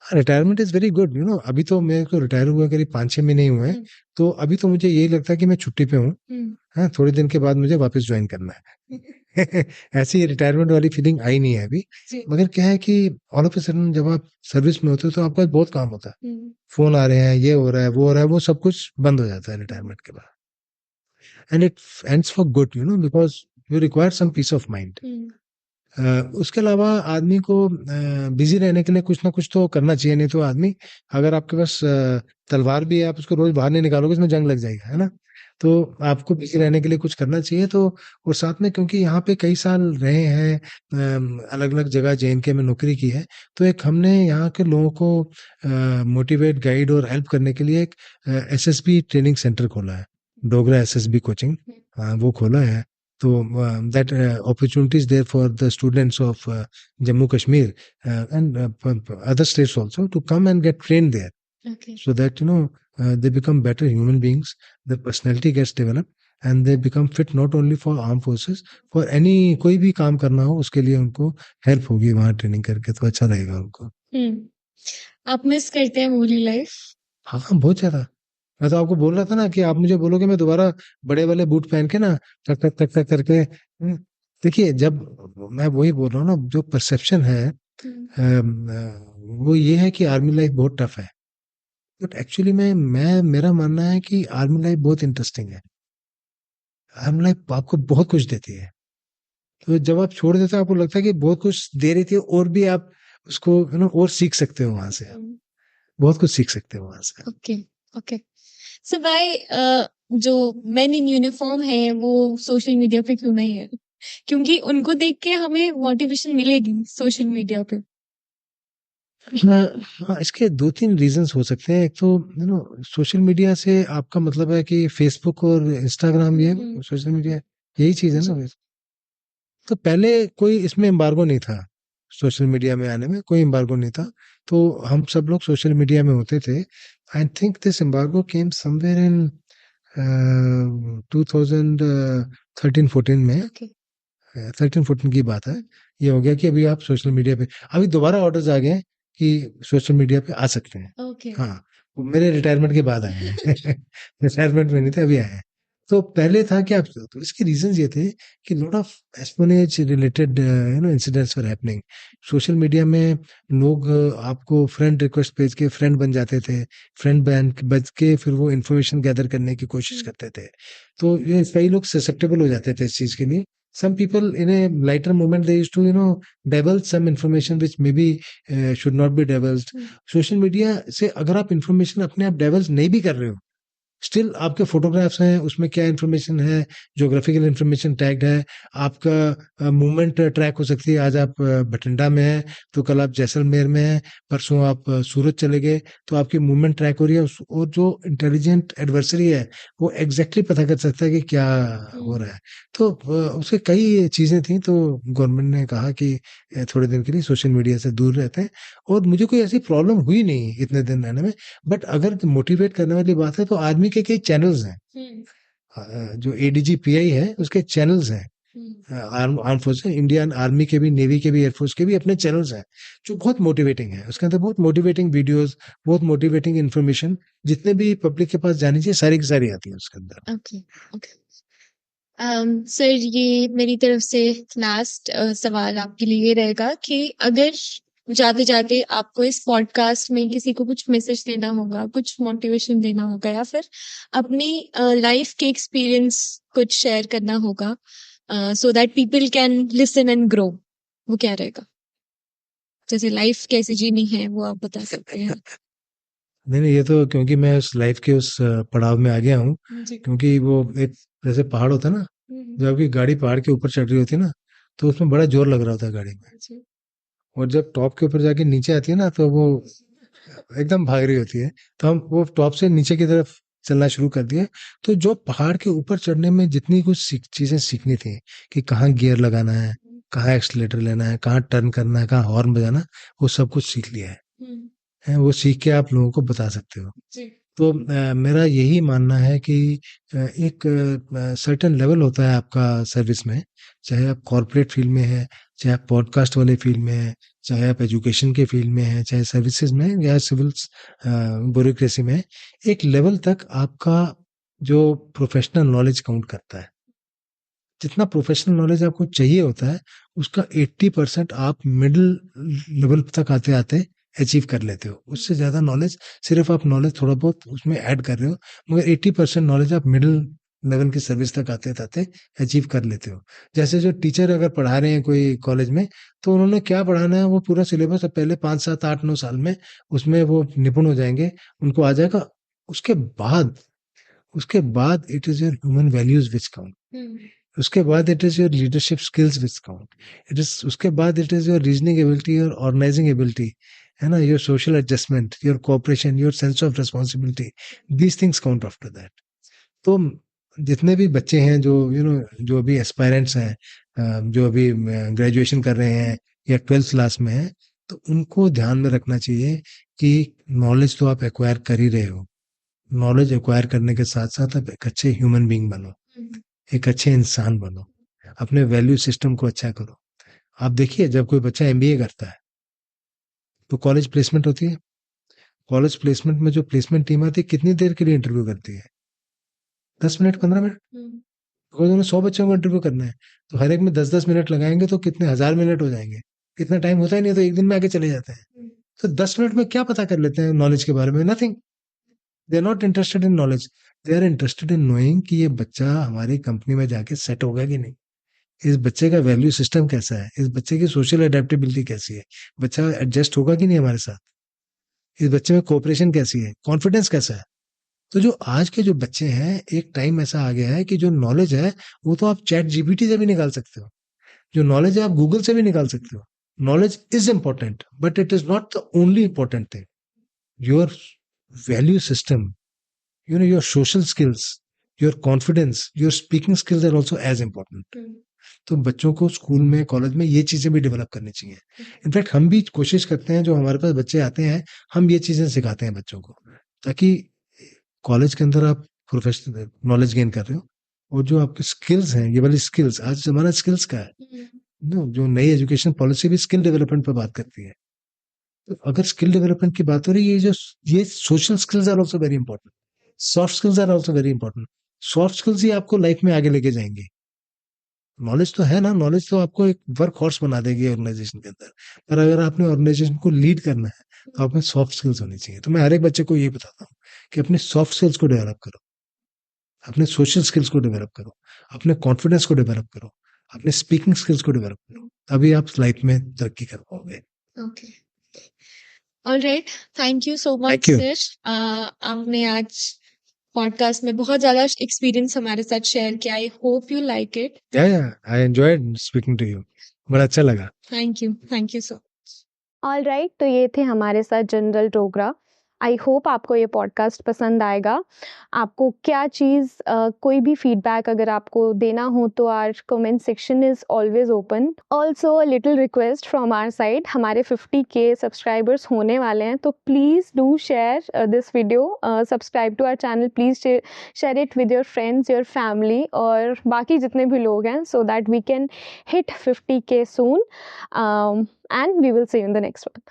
Retirement is very good, अभी तो मेरे को रिटायर हुआ करीब 5-6 महीने ही हुए हैं, तो अभी तो मुझे यही लगता है कि मैं छुट्टी पे हूँ, हाँ, थोड़े दिन के बाद मुझे वापस ज्वाइन करना है। ऐसी रिटायरमेंट वाली फीलिंग आई नहीं है अभी, मगर क्या है कि ऑल ऑफ अ सडन जब आप सर्विस में होते हो तो आपका बहुत काम होता है, फोन आ रहे हैं, ये हो रहा है, वो हो रहा है, वो सब कुछ बंद हो जाता है रिटायरमेंट के बाद, and it ends for good, because you require some peace of mind. उसके अलावा आदमी को बिजी रहने के लिए कुछ ना कुछ तो करना चाहिए, नहीं तो आदमी, अगर आपके पास तलवार भी है, आप उसको रोज बाहर नहीं निकालोगे, इसमें जंग लग जाएगा, है ना। तो आपको बिजी रहने के लिए कुछ करना चाहिए। तो और साथ में क्योंकि यहाँ पे कई साल रहे हैं, अलग अलग जगह JNK में नौकरी की है, तो एक हमने यहाँ के लोगों को मोटिवेट, गाइड और हेल्प करने के लिए एक SSB ट्रेनिंग सेंटर खोला है, डोगरा SSB कोचिंग, वो खोला है। So that opportunity is there for the students of Jammu Kashmir and other states also to come and get trained there. Okay. So that they become better human beings, their personality gets developed, and they become fit not only for armed forces, for any कोई भी काम करना हो उसके लिए उनको help होगी वहाँ ट्रेनिंग करके, तो अच्छा रहेगा उनको। आप मिस करते हैं मूली लाइफ? हाँ हाँ, बहुत ज्यादा। मैं तो आपको बोल रहा था ना कि आप मुझे बोलोगे मैं दोबारा बड़े वाले बूट पहन के ना टक टक टक टक करके देखिए, जब मैं वही बोल रहा हूँ ना, जो परसेप्शन है वो ये है कि आर्मी लाइफ बहुत टफ है, बट एक्चुअली मैं मेरा मानना है कि आर्मी लाइफ बहुत इंटरेस्टिंग है। आर्मी लाइफ आपको बहुत कुछ देती है, तो जब आप छोड़ देते हो आपको लगता है कि बहुत कुछ दे रही थी और भी आप उसको और सीख सकते हो वहां से, आप बहुत कुछ सीख सकते हो वहां से। Okay okay. सो भाई, जो मेन इन यूनिफॉर्म है वो सोशल मीडिया पे क्यों नहीं है? क्योंकि उनको देख के हमें मोटिवेशन मिलेगी सोशल मीडिया पे। हाँ, इसके 2-3 रीज़न्स हो सकते हैं। एक तो सोशल मीडिया से आपका मतलब है कि फ़ेसबुक और इंस्टाग्राम, ये सोशल मीडिया यही चीज़ है ना वैसे। तो पहले कोई इसमें एम्बार्गो नहीं था, सोशल मीडिया में आने में कोई एम्बार्गो नहीं था। तो हम सब लोग सोशल मीडिया में होते थे। I think this embargo came somewhere in 2013-14 में। ओके 13-14 की बात है। ये हो गया कि अभी आप सोशल मीडिया पे, अभी दोबारा ऑर्डर्स आ गए हैं कि सोशल मीडिया पे आ सकते हैं। ओके हाँ, वो मेरे रिटायरमेंट के बाद आए हैं। रिटायरमेंट में नहीं थे, अभी आए हैं। तो पहले था कि आप, तो इसके रीजंस ये थे कि lot of espionage related incidents were happening. Social media में लोग आपको फ्रेंड रिक्वेस्ट भेज के फ्रेंड बन जाते थे, फ्रेंड बन के फिर वो इन्फॉर्मेशन गैदर करने की कोशिश करते थे। तो ये कई लोग ससेप्टेबल हो जाते थे इस चीज के लिए। Some people in a lighter moment they used to divulge some information which maybe should not be divulged. Social media से अगर आप इंफॉर्मेशन अपने आप डाइवर्स नहीं भी कर रहे हो, स्टिल आपके फोटोग्राफ्स हैं, उसमें क्या इन्फॉर्मेशन है, ज्योग्राफिकल इन्फॉर्मेशन टैग्ड है, आपका मूवमेंट ट्रैक हो सकती है। आज आप बठिंडा में हैं तो कल आप जैसलमेर में हैं, परसों आप सूरत चले गए तो आपकी मूवमेंट ट्रैक हो रही है। और जो इंटेलिजेंट एडवर्सरी है वो एग्जैक्टली पता कर सकता है कि क्या हो रहा है। तो उसके कई चीजें थी, तो गवर्नमेंट ने कहा कि थोड़े दिन के लिए सोशल मीडिया से दूर रहते हैं। और मुझे कोई ऐसी प्रॉब्लम हुई नहीं इतने दिन रहने में। बट अगर मोटिवेट करने वाली बात है तो आर्मी के कई चैनल्स हैं। जो एडीजीपीआई है उसके चैनल्स हैं। आर्म फोर्स है, इंडियन आर्मी के भी, नेवी के भी, एयरफोर्स के भी अपने चैनल्स हैं जो बहुत मोटिवेटिंग है। उसके अंदर बहुत मोटिवेटिंग वीडियोस, बहुत मोटिवेटिंग इन्फॉर्मेशन जितने भी पब्लिक के पास जानी चाहिए सारी की सारी आती है उसके अंदर। Okay okay. सर, ये मेरी तरफ से लास्ट सवाल आपके लिए रहेगा कि अगर जाते जाते आपको इस पॉडकास्ट में किसी को कुछ मैसेज देना होगा, कुछ मोटिवेशन देना होगा, या फिर अपनी लाइफ के एक्सपीरियंस कुछ शेयर करना होगा so that people can listen and grow, वो क्या रहेगा? जैसे लाइफ कैसे जीनी है वो आप बता सकते हैं। नहीं, ये तो क्योंकि मैं उस लाइफ के उस पड़ाव में आ गया हूँ। जी। क्योंकि वो एक जैसे पहाड़ होता है ना, जब आपकी गाड़ी पहाड़ के ऊपर चढ़ रही होती है ना, तो उसमें बड़ा जोर लग रहा होता है गाड़ी में। जी। और जब टॉप के ऊपर जाके नीचे आती है ना, तो वो एकदम भाग रही होती है। तो हम वो टॉप से नीचे की तरफ चलना शुरू कर दिया। तो जो पहाड़ के ऊपर चढ़ने में जितनी कुछ चीजें सीखनी थी कि कहाँ गियर लगाना है, कहाँ एक्सलेटर लेना है, कहाँ टर्न करना है, कहाँ हॉर्न बजाना, वो सब कुछ सीख लिया है। वो सीख के आप लोगों को बता सकते हो। जी। तो मेरा यही मानना है कि एक सर्टेन लेवल होता है आपका सर्विस में, चाहे आप कॉर्पोरेट फील्ड में है, चाहे आप पॉडकास्ट वाले फील्ड में है, चाहे आप एजुकेशन के फील्ड में है, चाहे सर्विसेज में या सिविल ब्यूरोक्रेसी में, एक लेवल तक आपका जो प्रोफेशनल नॉलेज काउंट करता है। जितना प्रोफेशनल नॉलेज आपको चाहिए होता है उसका 80% आप मिडिल लेवल तक आते आते अचीव कर लेते हो। उससे ज्यादा नॉलेज, सिर्फ आप नॉलेज थोड़ा बहुत उसमें ऐड कर रहे हो, मगर 80% नॉलेज आप मिडिल लेवल की सर्विस तक आते आते अचीव कर लेते हो। जैसे जो टीचर अगर पढ़ा रहे हैं कोई कॉलेज में, तो उन्होंने क्या पढ़ाना है वो पूरा सिलेबस पहले 5, 7, 8, 9 साल में उसमें वो निपुण हो जाएंगे, उनको आ जाएगा। उसके बाद उसके बाद it is your human values which count. उसके बाद it is your leadership skills which count. It is उसके बाद it is your reasoning ability, your organising ability, है ना, your social adjustment, your cooperation, your sense of responsibility. These things count after that. तो जितने भी बच्चे हैं जो जो अभी एस्पायरेंट्स हैं, जो अभी ग्रेजुएशन कर रहे हैं या 12th क्लास में हैं, तो उनको ध्यान में रखना चाहिए कि नॉलेज तो आप एक्वायर कर ही रहे हो, नॉलेज एक्वायर करने के साथ साथ आप एक अच्छे ह्यूमन बीइंग बनो, एक अच्छे इंसान बनो, अपने वैल्यू सिस्टम को अच्छा करो। आप देखिए जब कोई बच्चा एमबीए करता है तो कॉलेज प्लेसमेंट होती है। कॉलेज प्लेसमेंट में जो प्लेसमेंट टीम आती है कितनी देर के लिए इंटरव्यू करती है? 10 मिनट, 15 मिनट। बिकॉज उन्हें 100 बच्चों को इंटरव्यू करना है, तो हर एक में 10-10 मिनट लगाएंगे तो कितने 1000 मिनट हो जाएंगे। इतना टाइम होता ही नहीं, तो एक दिन में आगे चले जाते हैं। तो 10 मिनट में क्या पता कर लेते हैं नॉलेज के बारे में? Nothing. They are not interested in knowledge, they are interested in knowing कि ये बच्चा हमारी कंपनी में जाके सेट होगा कि नहीं, इस बच्चे का वैल्यू सिस्टम कैसा है, इस बच्चे की सोशल अडेप्टेबिलिटी कैसी है, बच्चा एडजस्ट होगा कि नहीं हमारे साथ, इस बच्चे में कोऑपरेशन कैसी है, कॉन्फिडेंस कैसा है। तो जो आज के जो बच्चे हैं, एक टाइम ऐसा आ गया है कि जो नॉलेज है वो तो आप चैट जीपीटी से भी निकाल सकते हो, जो नॉलेज है आप गूगल से भी निकाल सकते हो। Knowledge is important but it is not the only important thing. Your value system, your social skills, your confidence, your speaking skills are also as important. तो बच्चों को स्कूल में, कॉलेज में ये चीजें भी डेवलप करनी चाहिए। इनफैक्ट हम भी कोशिश करते हैं, जो हमारे पास बच्चे आते हैं हम ये चीजें सिखाते हैं बच्चों को, ताकि कॉलेज के अंदर आप प्रोफेशनल नॉलेज गेन कर रहे हो, और जो आपके स्किल्स हैं, ये वाली स्किल्स, आज जमाना स्किल्स का है। जो नई एजुकेशन पॉलिसी भी स्किल डेवलपमेंट पर बात करती है। तो अगर स्किल डेवलपमेंट की बात हो रही है, ये social skills are also very important, soft skills are also very important. Soft skills ही आपको लाइफ में आगे लेके जाएंगे। नॉलेज तो है ना, नॉलेज तो आपको एक वर्क हॉर्स बना देगी ऑर्गेनाइजेशन के अंदर, पर अगर आपने ऑर्गेनाइजेशन को लीड करना है तो आप में सॉफ्ट स्किल्स होनी चाहिए। तो मैं हर एक बच्चे को ये बताता हूँ कि अपने सॉफ्ट स्किल्स को डेवलप करो, अपने सोशल स्किल्स को डेवलप करो, अपने कॉन्फिडेंस को डेवलप करो, अपने स्पीकिंग स्किल्स को डेवलप करो, तभी आप लाइफ में तरक्की कर पाओगे। Okay, alright, thank you so much thank you. Sir. आपने आज पॉडकास्ट में बहुत ज्यादा एक्सपीरियंस हमारे साथ शेयर किया। I hope you like it. या I enjoyed speaking to you, बड़ा अच्छा लगा। Thank you so. All right, तो ये थे हमारे साथ जनरल डोगरा। आई होप आपको ये पॉडकास्ट पसंद आएगा। आपको क्या चीज़ कोई भी फीडबैक अगर आपको देना हो तो our comment section is always open. Also a little request from our side, हमारे 50K सब्सक्राइबर्स होने वाले हैं, तो please do share this video, subscribe to our channel, please share it with your friends, your family और बाकी जितने भी लोग हैं, so that we can hit 50K soon, and we will see you in the next one.